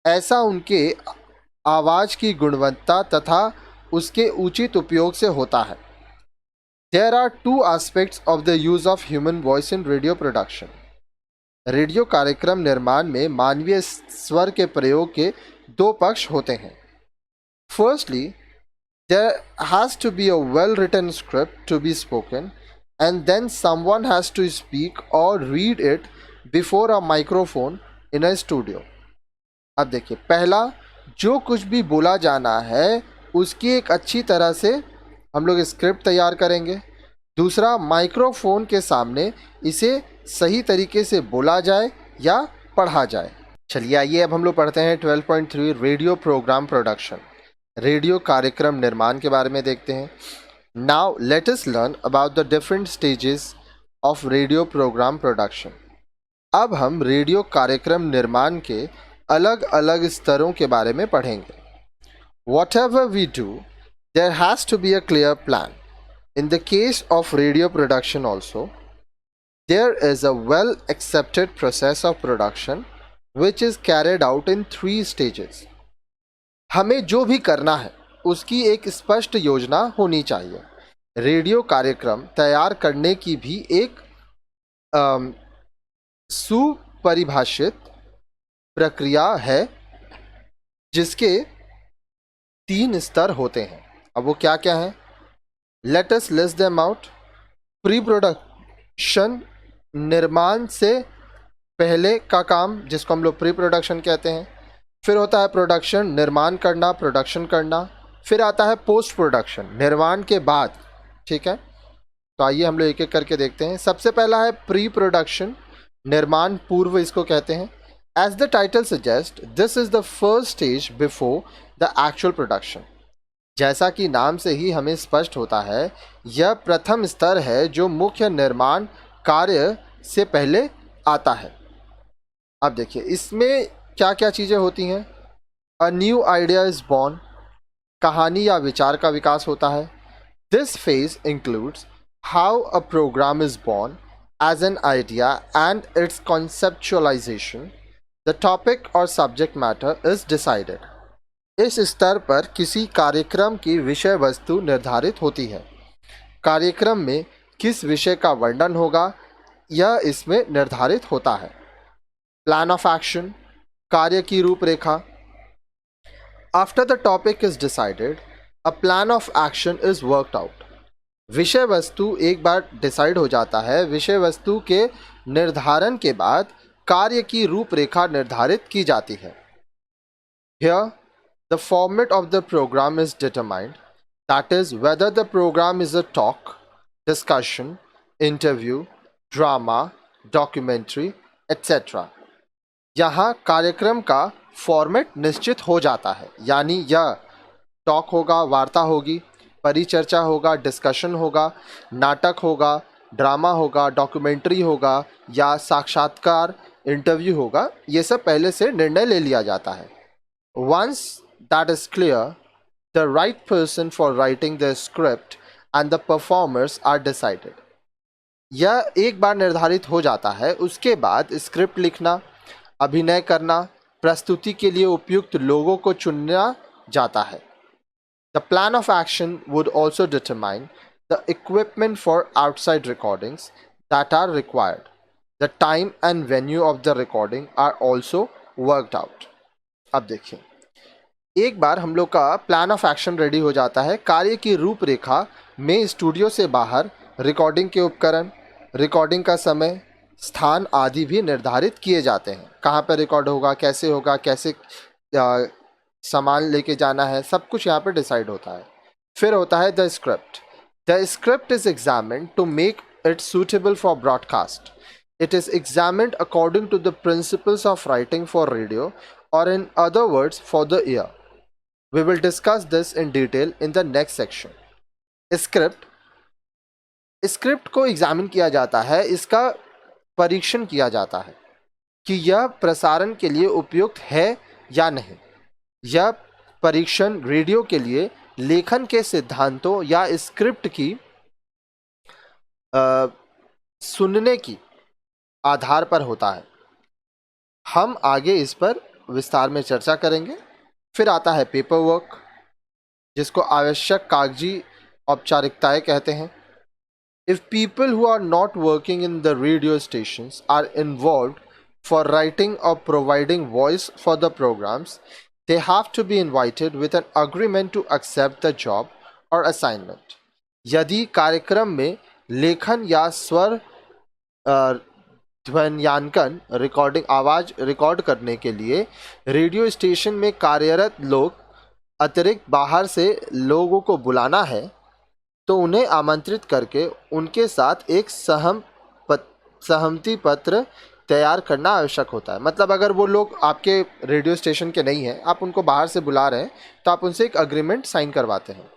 [SPEAKER 1] ऐसा उनके आवाज़ की गुणवत्ता तथा उसके उचित उपयोग से होता है। There are two aspects of the use of human voice in radio production. Radio कार्यक्रम निर्माण में मानवीय स्वर के प्रयोग के दो पक्ष होते हैं। Firstly, there has to be a well written script to be spoken and then someone has to speak or read it before a microphone in a studio. अब देखिए, पहला जो कुछ भी बोला जाना है उसकी एक अच्छी तरह से हम लोग स्क्रिप्ट तैयार करेंगे। दूसरा, माइक्रोफोन के सामने इसे सही तरीके से बोला जाए या पढ़ा जाए। चलिए आइए अब हम लोग पढ़ते हैं 12.3 रेडियो प्रोग्राम प्रोडक्शन, रेडियो कार्यक्रम निर्माण के बारे में देखते हैं। Now let us learn about the different stages of radio program production. अब हम रेडियो कार्यक्रम निर्माण के अलग अलग स्तरों के बारे में पढ़ेंगे। Whatever we do, there has to be a clear plan. In the case of radio production also, there is a well accepted process of production which is carried out in 3 stages. हमें जो भी करना है उसकी एक स्पष्ट योजना होनी चाहिए। रेडियो कार्यक्रम तैयार करने की भी एक सुपरिभाषित प्रक्रिया है जिसके 3 स्तर होते हैं। अब वो क्या क्या है? Let us list them out. Pre production, निर्माण से पहले का काम जिसको हम लोग प्री प्रोडक्शन कहते हैं। फिर होता है प्रोडक्शन, निर्माण करना, प्रोडक्शन करना। फिर आता है पोस्ट प्रोडक्शन, निर्माण के बाद, ठीक है। तो आइए हम लोग एक एक करके देखते हैं। सबसे पहला है प्री प्रोडक्शन, निर्माण पूर्व इसको कहते हैं। As the title suggest, this is the first stage before the actual production. जैसा कि नाम से ही हमें स्पष्ट होता है, यह प्रथम स्तर है जो मुख्य निर्माण कार्य से पहले आता है। अब देखिए इसमें क्या क्या चीज़ें होती हैं। A new idea is born, कहानी या विचार का विकास होता है। This phase includes how a programme is born as an idea and its conceptualisation. The topic or subject matter is decided. इस स्तर पर किसी कार्यक्रम की विषय वस्तु निर्धारित होती है। कार्यक्रम में किस विषय का वर्णन होगा यह इसमें निर्धारित होता है। प्लान ऑफ एक्शन, कार्य की रूपरेखा। After the topic is decided, a plan of action is worked out. विषय वस्तु एक बार डिसाइड हो जाता है, विषय वस्तु के निर्धारण के बाद कार्य की रूपरेखा निर्धारित की जाती है। Here, the format of the program is determined, that is, whether the program is a talk, discussion, interview, drama, documentary, etc. यहाँ कार्यक्रम का फॉर्मेट निश्चित हो जाता है, यानी यह टॉक होगा, वार्ता होगी, परिचर्चा होगा, डिस्कशन होगा, नाटक होगा, ड्रामा होगा, डॉक्यूमेंट्री होगा या साक्षात्कार, इंटरव्यू होगा। ये सब पहले से निर्णय ले लिया जाता है। Once that is clear, the right person for writing the script and the performers are decided. यह एक बार निर्धारित हो जाता है, उसके बाद स्क्रिप्ट लिखना, अभिनय करना, प्रस्तुति के लिए उपयुक्त लोगों को चुनना जाता है। The plan of action would also determine the equipment for outside recordings that are required. The time and venue of the recording are also worked out. अब देखिए, एक बार हम लोग का प्लान ऑफ एक्शन रेडी हो जाता है, कार्य की रूपरेखा में स्टूडियो से बाहर रिकॉर्डिंग के उपकरण, रिकॉर्डिंग का समय, स्थान आदि भी निर्धारित किए जाते हैं। कहाँ पर रिकॉर्ड होगा, कैसे सामान लेके जाना है, सब कुछ यहाँ पे डिसाइड होता है। फिर होता है the script. The script is examined to make it suitable for broadcast. It is examined according to the principles of writing for radio और in other words for the ear. We will discuss this in detail in the next section. Script को एग्जामिन किया जाता है, इसका परीक्षण किया जाता है कि यह प्रसारण के लिए उपयुक्त है या नहीं। यह परीक्षण रेडियो के लिए लेखन के सिद्धांतों या स्क्रिप्ट की सुनने की आधार पर होता है। हम आगे इस पर विस्तार में चर्चा करेंगे। फिर आता है पेपर वर्क, जिसको आवश्यक कागजी औपचारिकताएं कहते हैं। If people who are not working in the radio stations are involved for writing or providing voice for the programs, they have to be invited with an agreement to accept the job or assignment. यदि कार्यक्रम में लेखन या स्वर ध्वन्यांकन रिकॉर्डिंग आवाज़ रिकॉर्ड करने के लिए रेडियो स्टेशन में कार्यरत लोग अतिरिक्त बाहर से लोगों को बुलाना है, तो उन्हें आमंत्रित करके उनके साथ एक सहमति पत्र तैयार करना आवश्यक होता है। मतलब अगर वो लोग आपके रेडियो स्टेशन के नहीं हैं, आप उनको बाहर से बुला रहे हैं, तो आप उनसे एक अग्रीमेंट साइन करवाते हैं।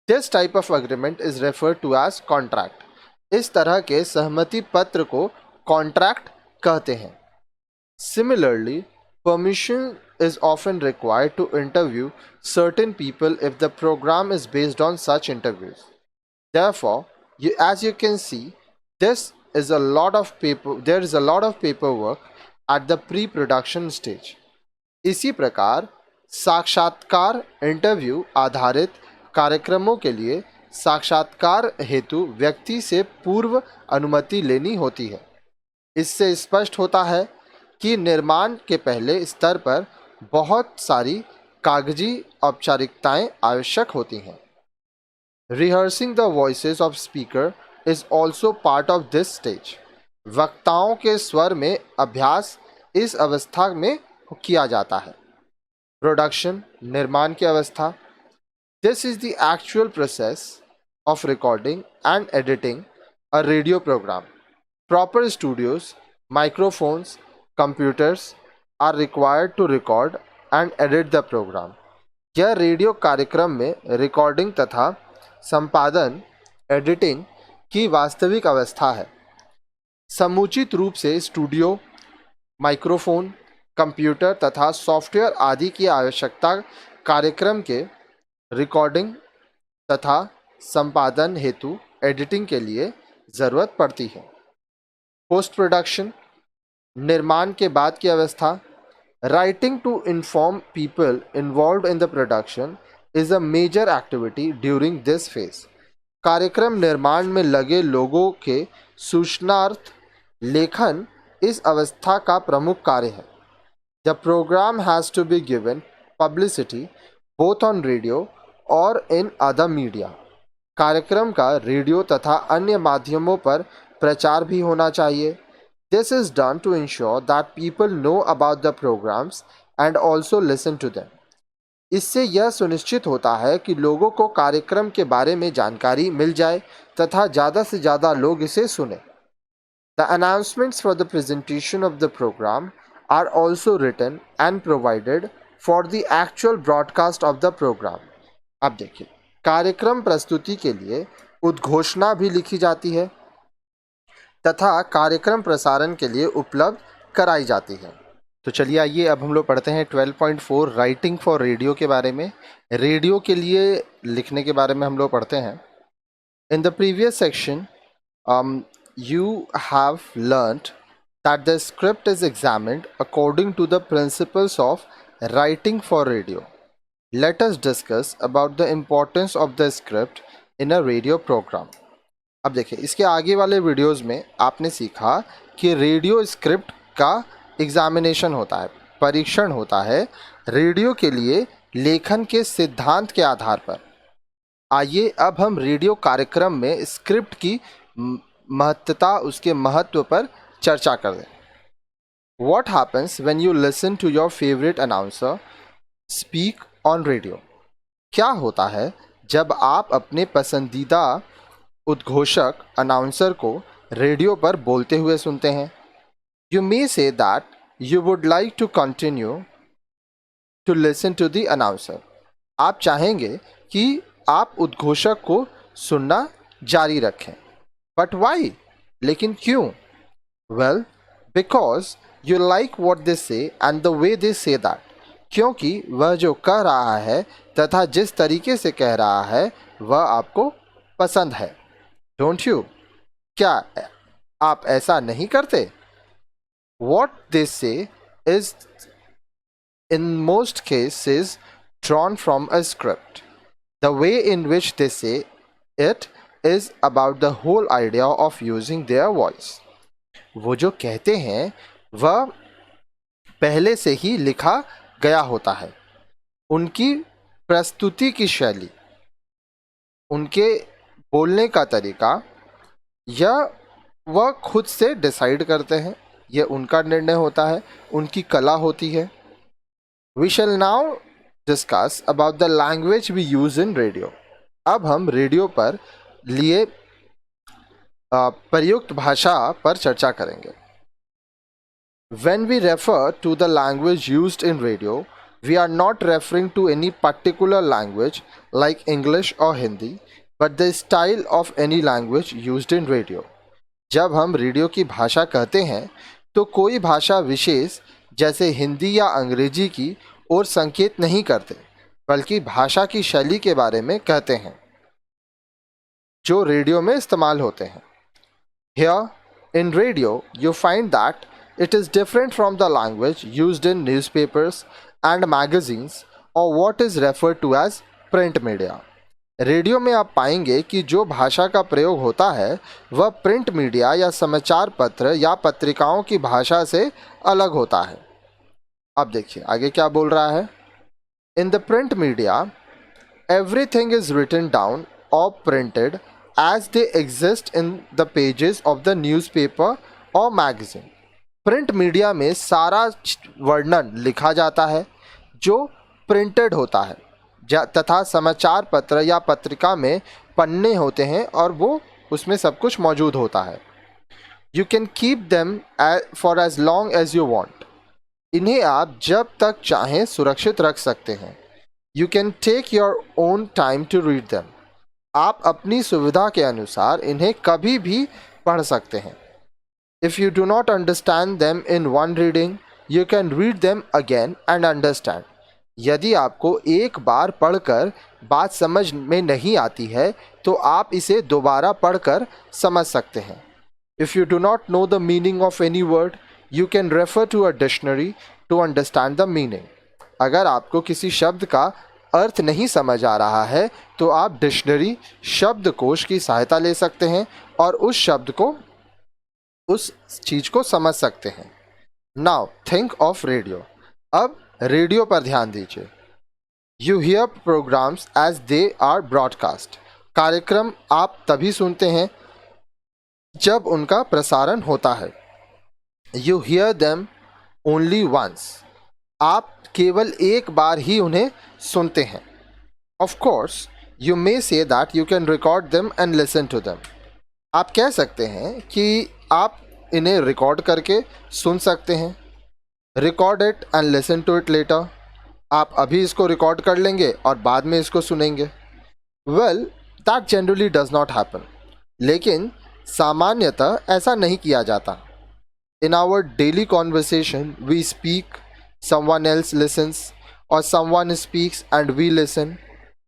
[SPEAKER 1] This type of agreement is referred to as contract. इस तरह के सहमति पत्र को कॉन्ट्रैक्ट कहते हैं। Similarly, permission is often required to interview certain people if the program is based on such interviews. Therefore, as you can see, there is a lot of paperwork at the pre-production stage. इसी प्रकार साक्षात्कार इंटरव्यू आधारित कार्यक्रमों के लिए साक्षात्कार हेतु व्यक्ति से पूर्व अनुमति लेनी होती है। इससे स्पष्ट होता है कि निर्माण के पहले स्तर पर बहुत सारी कागजी औपचारिकताएं आवश्यक होती हैं। Rehearsing the voices of speaker is also part of this stage. वक्ताओं के स्वर में अभ्यास इस अवस्था में किया जाता है। प्रोडक्शन निर्माण की अवस्था। This is the actual process of recording and editing a radio programme. Proper studios, microphones, computers are required to record and edit the program. यह रेडियो कार्यक्रम में रिकॉर्डिंग तथा संपादन एडिटिंग की वास्तविक अवस्था है। समुचित रूप से स्टूडियो, माइक्रोफोन, कंप्यूटर तथा सॉफ्टवेयर आदि की आवश्यकता कार्यक्रम के रिकॉर्डिंग तथा संपादन हेतु एडिटिंग के लिए ज़रूरत पड़ती है। पोस्ट प्रोडक्शन निर्माण के बाद की अवस्था। Writing to inform people involve in the production is a major activity during this phase. कार्यक्रम निर्माण में लगे लोगों के सूचनार्थ लेखन इस अवस्था का प्रमुख कार्य है। The programme has to be given publicity both on radio और इन अदर मीडिया। कार्यक्रम का रेडियो तथा अन्य माध्यमों पर प्रचार भी होना चाहिए। This is done to ensure that people know about the programs and also listen to them. इससे यह सुनिश्चित होता है कि लोगों को कार्यक्रम के बारे में जानकारी मिल जाए तथा ज़्यादा से ज़्यादा लोग इसे सुने। The announcements for the presentation of the program are also written and provided for the actual broadcast of the program. अब देखिए, कार्यक्रम प्रस्तुति के लिए उद्घोषणा भी लिखी जाती है तथा कार्यक्रम प्रसारण के लिए उपलब्ध कराई जाती है। तो चलिए आइए अब हम लोग पढ़ते हैं 12.4 राइटिंग फॉर रेडियो के बारे में। रेडियो के लिए लिखने के बारे में हम लोग पढ़ते हैं। In the previous section You have learnt that the script is examined according to the principles of writing for radio. Let us discuss about the importance of the script in a radio program. अब देखिए, इसके आगे वाले वीडियोस में आपने सीखा कि रेडियो स्क्रिप्ट का एग्जामिनेशन होता है, परीक्षण होता है रेडियो के लिए लेखन के सिद्धांत के आधार पर। आइए अब हम रेडियो कार्यक्रम में स्क्रिप्ट की महत्ता, उसके महत्व पर चर्चा कर दें। What happens when you listen to your favorite announcer speak on radio? क्या होता है जब आप अपने पसंदीदा उद्घोषक अनाउंसर को रेडियो पर बोलते हुए सुनते हैं? You may say that you would like to continue to listen to the announcer. आप चाहेंगे कि आप उद्घोषक को सुनना जारी रखें। But why? लेकिन क्यों? Well, because you like what they say and the way they say that. क्योंकि वह जो कह रहा है तथा जिस तरीके से कह रहा है वह आपको पसंद है। Don't you? क्या आप ऐसा नहीं करते? What they say is in most cases drawn from a script. The way in which they say it is about the whole idea of using their voice. वो जो कहते हैं वह पहले से ही लिखा गया होता है। उनकी प्रस्तुति की शैली, उनके बोलने का तरीका, यह वह खुद से डिसाइड करते हैं, यह उनका निर्णय होता है, उनकी कला होती है। We shall now discuss about the language we use in radio. अब हम रेडियो पर लिए प्रयुक्त भाषा पर चर्चा करेंगे। When we refer to the language used in radio, we are not referring to any particular language like English or Hindi, but the style of any language used in radio. जब हम रेडियो की भाषा कहते हैं तो कोई भाषा विशेष जैसे हिंदी या अंग्रेजी की ओर संकेत नहीं करते, बल्कि भाषा की शैली के बारे में कहते हैं जो रेडियो में इस्तेमाल होते हैं। Here in radio you find that it is different from the language used in newspapers and magazines or what is referred to as print media. Radio में आप पाएंगे कि जो भाषा का प्रयोग होता है वह प्रिंट मीडिया या समाचार पत्र या पत्रिकाओं की भाषा से अलग होता है। अब देखिए आगे क्या बोल रहा है। In the print media, everything is written down or printed as they exist in the pages of the newspaper or magazine. Print media में सारा वर्णन लिखा जाता है जो प्रिंटेड होता है तथा समाचार पत्र या पत्रिका में पन्ने होते हैं और वो उसमें सब कुछ मौजूद होता है। You can keep them for as long as you want. इन्हें आप जब तक चाहें सुरक्षित रख सकते हैं। You can take your own time to read them. आप अपनी सुविधा के अनुसार इन्हें कभी भी पढ़ सकते हैं। If you do not understand them in one reading, you can read them again and understand. यदि आपको एक बार पढ़कर बात समझ में नहीं आती है तो आप इसे दोबारा पढ़कर समझ सकते हैं। If you do not know the meaning of any word, you can refer to a dictionary to understand the meaning. अगर आपको किसी शब्द का अर्थ नहीं समझ आ रहा है तो आप डिक्शनरी शब्दकोश की सहायता ले सकते हैं और उस शब्द को, उस चीज को समझ सकते हैं। Now think of radio. अब रेडियो पर ध्यान दीजिए। You hear programmes as they are broadcast. कार्यक्रम आप तभी सुनते हैं जब उनका प्रसारण होता है। You hear them only once. आप केवल एक बार ही उन्हें सुनते हैं। Of course you may say that you can record them and listen to them. आप कह सकते हैं कि आप इन्हें रिकॉर्ड करके सुन सकते हैं। Record it and listen to it later. आप अभी इसको रिकॉर्ड कर लेंगे और बाद में इसको सुनेंगे। Well, that generally does not happen. लेकिन सामान्यतः ऐसा नहीं किया जाता। In our daily conversation we speak, someone else listens, or someone speaks and we listen.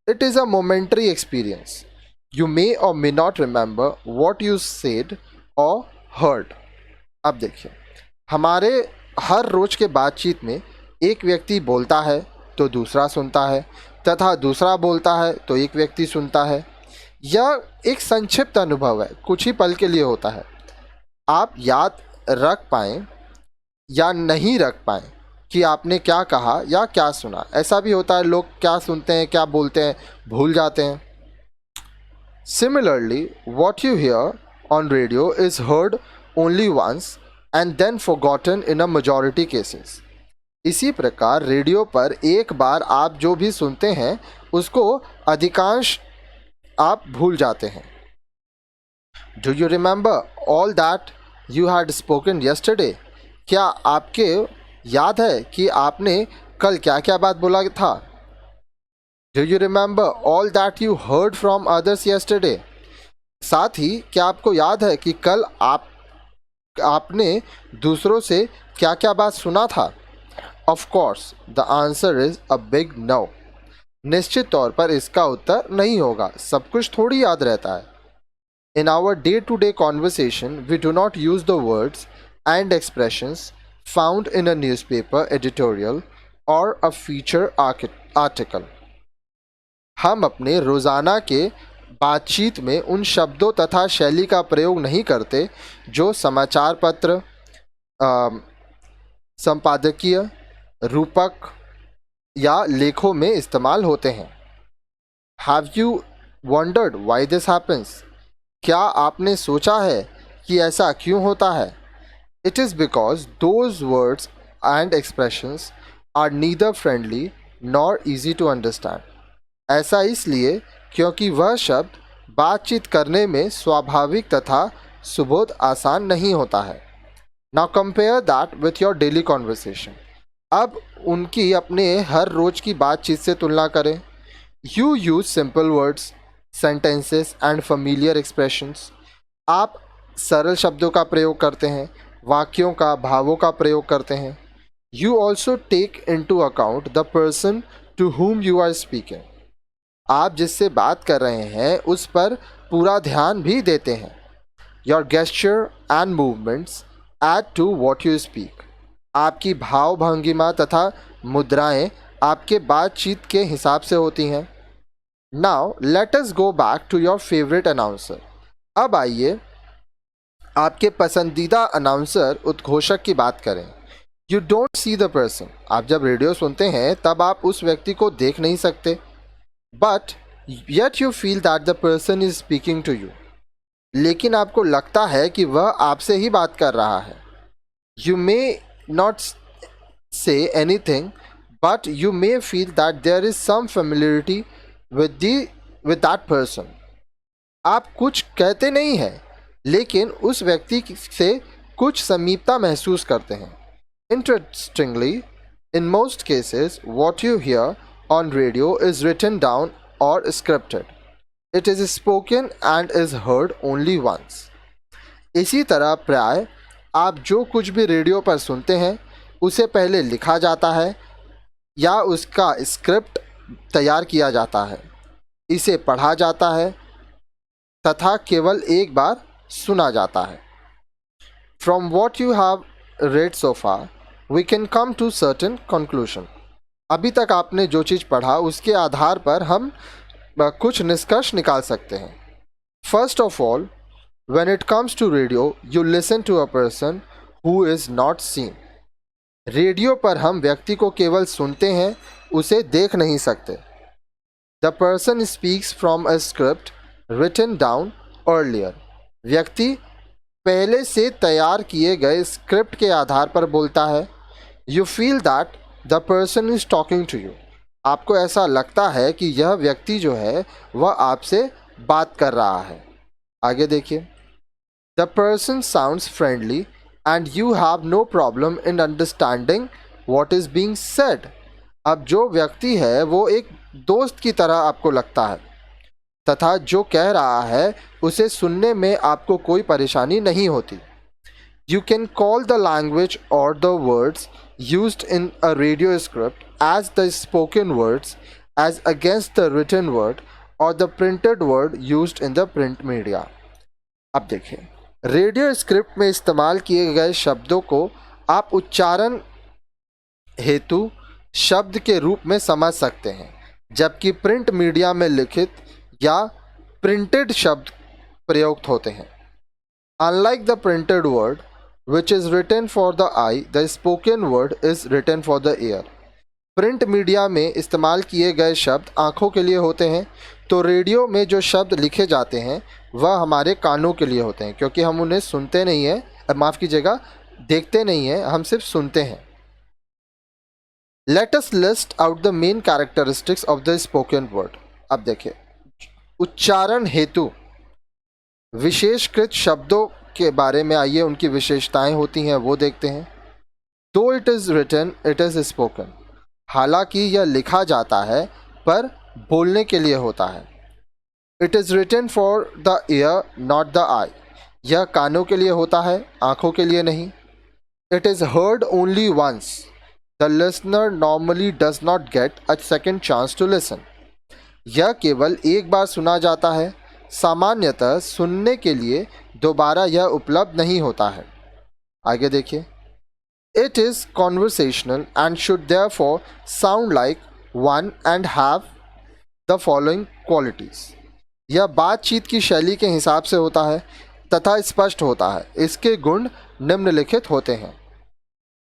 [SPEAKER 1] It is a momentary experience. You may or may not remember what you said or heard. अब देखिए, हमारे हर रोज के बातचीत में एक व्यक्ति बोलता है तो दूसरा सुनता है, तथा दूसरा बोलता है तो एक व्यक्ति सुनता है। यह एक संक्षिप्त अनुभव है, कुछ ही पल के लिए होता है। आप याद रख पाएँ या नहीं रख पाएँ कि आपने क्या कहा या क्या सुना। ऐसा भी होता है, लोग क्या सुनते हैं, क्या बोलते हैं, भूल जाते हैं। Similarly, what you hear on radio is heard only once and then forgotten in a majority cases. इसी प्रकार रेडियो पर एक बार आप जो भी सुनते हैं उसको अधिकांश आप भूल जाते हैं। Do you remember all that you had spoken yesterday? क्या आपके याद है कि आपने कल क्या क्या बात बोला था? Do you remember all that you heard from others yesterday? साथ ही क्या आपको याद है कि कल आपने दूसरों से क्या क्या बात सुना था? Of course, the answer is a big no. निश्चित तौर पर इसका उत्तर नहीं होगा, सब कुछ थोड़ी याद रहता है। In our day-to-day conversation, we do not use the words and expressions found in a newspaper editorial or a feature article. हम अपने रोज़ाना के बातचीत में उन शब्दों तथा शैली का प्रयोग नहीं करते जो समाचार पत्र, संपादकीय, रूपक या लेखों में इस्तेमाल होते हैं। Have you wondered why this happens? क्या आपने सोचा है कि ऐसा क्यों होता है? It is because those words and expressions are neither friendly nor easy to understand. ऐसा इसलिए क्योंकि वह शब्द बातचीत करने में स्वाभाविक तथा सुबोध आसान नहीं होता है। Now compare that with your daily conversation. अब उनकी अपने हर रोज की बातचीत से तुलना करें। You use simple words, sentences and familiar expressions. आप सरल शब्दों का प्रयोग करते हैं, वाक्यों का, भावों का प्रयोग करते हैं। You also take into account the person to whom you are speaking. आप जिससे बात कर रहे हैं उस पर पूरा ध्यान भी देते हैं। Your gesture and movements add to what you speak. आपकी भाव भंगिमा तथा मुद्राएं आपके बातचीत के हिसाब से होती हैं। Now let us go back to your favorite announcer. अब आइए आपके पसंदीदा अनाउंसर उद्घोषक की बात करें। You don't see the person. आप जब रेडियो सुनते हैं तब आप उस व्यक्ति को देख नहीं सकते। But yet you feel that the person is speaking to you. लेकिन आपको लगता है कि वह आपसे ही बात कर रहा है। You may not say anything, but you may feel that there is some familiarity with that person. आप कुछ कहते नहीं हैं, लेकिन उस व्यक्ति से कुछ समीपता महसूस करते हैं। Interestingly, in most cases, what you hear on radio is written down or scripted. It is spoken and is heard only once. इसी तरह प्राय आप जो कुछ भी रेडियो पर सुनते हैं उसे पहले लिखा जाता है या उसका स्क्रिप्ट तैयार किया जाता है, इसे पढ़ा जाता है तथा केवल एक बार सुना जाता है। From what you have read so far, we can come to certain conclusion. अभी तक आपने जो चीज़ पढ़ा उसके आधार पर हम कुछ निष्कर्ष निकाल सकते हैं। First of all, when it comes to radio, you listen to a person who is not seen. Radio पर हम व्यक्ति को केवल सुनते हैं, उसे देख नहीं सकते। The person speaks from a script written down earlier. व्यक्ति पहले से तैयार किए गए स्क्रिप्ट के आधार पर बोलता है। You feel that the person is talking to you. आपको ऐसा लगता है कि यह व्यक्ति जो है वह आपसे बात कर रहा है। आगे देखिए। The person sounds friendly and you have no problem in understanding what is being said. अब जो व्यक्ति है वो एक दोस्त की तरह आपको लगता है तथा जो कह रहा है उसे सुनने में आपको कोई परेशानी नहीं होती। You can call the language or the words used in a radio script as the spoken words as against the written word or the printed word used in the print media. अब देखिए, रेडियो स्क्रिप्ट में इस्तेमाल किए गए शब्दों को आप उच्चारण हेतु शब्द के रूप में समझ सकते हैं, जबकि प्रिंट मीडिया में लिखित या प्रिंटेड शब्द प्रयुक्त होते हैं. Unlike the printed word, which is written for the eye, the spoken word is written for the ear. Print media में इस्तेमाल किए गए शब्द आँखों के लिए होते हैं, तो रेडियो में जो शब्द लिखे जाते हैं वह हमारे कानों के लिए होते हैं, क्योंकि हम उन्हें सुनते नहीं हैं, माफ़ कीजिएगा, देखते नहीं हैं, हम सिर्फ सुनते हैं. Let us list out the main characteristics of the spoken word. अब देखिए, उच्चारण हेतु विशेषकृत शब्दों के बारे में आइए उनकी विशेषताएं होती हैं वो देखते हैं. Though it is written, it is spoken. हालांकि यह लिखा जाता है पर बोलने के लिए होता है. It is written for the ear, not the eye. यह कानों के लिए होता है, आँखों के लिए नहीं. It is heard only once. The listener normally does not get a second chance to listen. यह केवल एक बार सुना जाता है, सामान्यतः सुनने के लिए दोबारा यह उपलब्ध नहीं होता है. आगे देखिए. It is conversational and should therefore sound like one and have the following qualities. यह बातचीत की शैली के हिसाब से होता है तथा स्पष्ट होता है. इसके गुण निम्नलिखित होते हैं.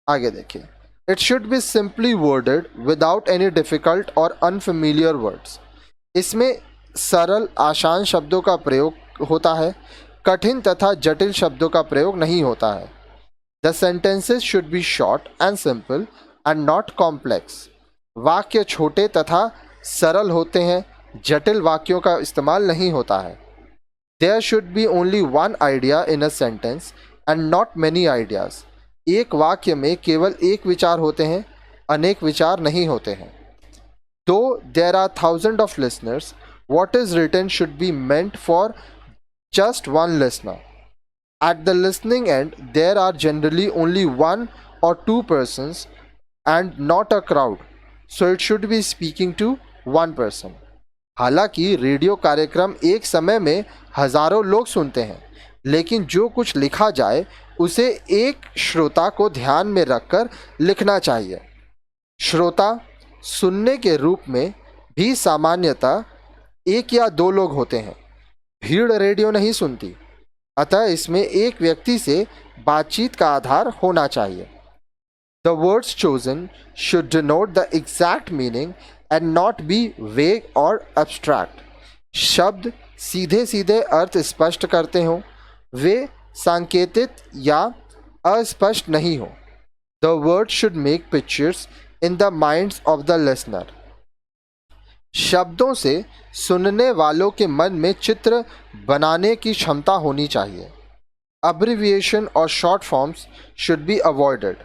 [SPEAKER 1] आगे देखिए. It should be simply worded without any difficult or unfamiliar words. इसमें सरल आसान शब्दों का प्रयोग होता है, कठिन तथा जटिल शब्दों का प्रयोग नहीं होता है. The sentences should be short and simple and not complex. वाक्य छोटे तथा सरल होते हैं, जटिल वाक्यों का इस्तेमाल नहीं होता है. There should be only one idea in a sentence and not many ideas. एक वाक्य में केवल एक विचार होते हैं, अनेक विचार नहीं होते हैं. Though there are thousands of listeners, what is written should be meant for just one listener. At the listening end, there are generally only one or two persons and not a crowd, so it should be speaking to one person. हालांकि रेडियो कार्यक्रम एक समय में हजारों लोग सुनते हैं, लेकिन जो कुछ लिखा जाए उसे एक श्रोता को ध्यान में रखकर लिखना चाहिए. श्रोता सुनने के रूप में भी सामान्यतः एक या दो लोग होते हैं. भीड़ रेडियो नहीं सुनती, अतः इसमें एक व्यक्ति से बातचीत का आधार होना चाहिए. The words chosen should denote the exact meaning and not be vague or abstract. शब्द सीधे सीधे अर्थ स्पष्ट करते हों, वे सांकेतिक या अस्पष्ट नहीं हो. The words should make pictures in the minds of the listener. शब्दों से सुनने वालों के मन में चित्र बनाने की क्षमता होनी चाहिए. Abbreviation or short forms should be avoided.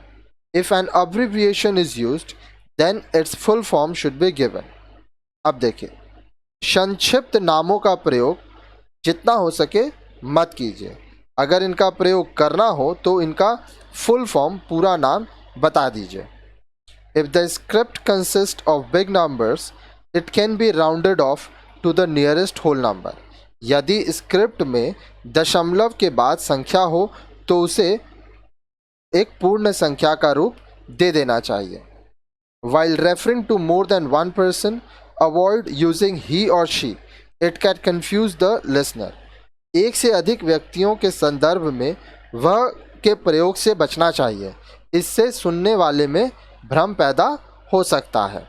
[SPEAKER 1] If an abbreviation is used, then its full form should be given. अब देखिए, संक्षिप्त नामों का प्रयोग जितना हो सके मत कीजिए. अगर इनका प्रयोग करना हो तो इनका फुल फॉर्म पूरा नाम बता दीजिए. If the script consists of big numbers, it can be rounded off to the nearest whole number. यदि स्क्रिप्ट में दशमलव के बाद संख्या हो तो उसे एक पूर्ण संख्या का रूप दे देना चाहिए. While referring to more than one person, avoid using he or she. It can confuse the listener. एक से अधिक व्यक्तियों के संदर्भ में वह के प्रयोग से बचना चाहिए. इससे सुनने वाले में भ्रम पैदा हो सकता है.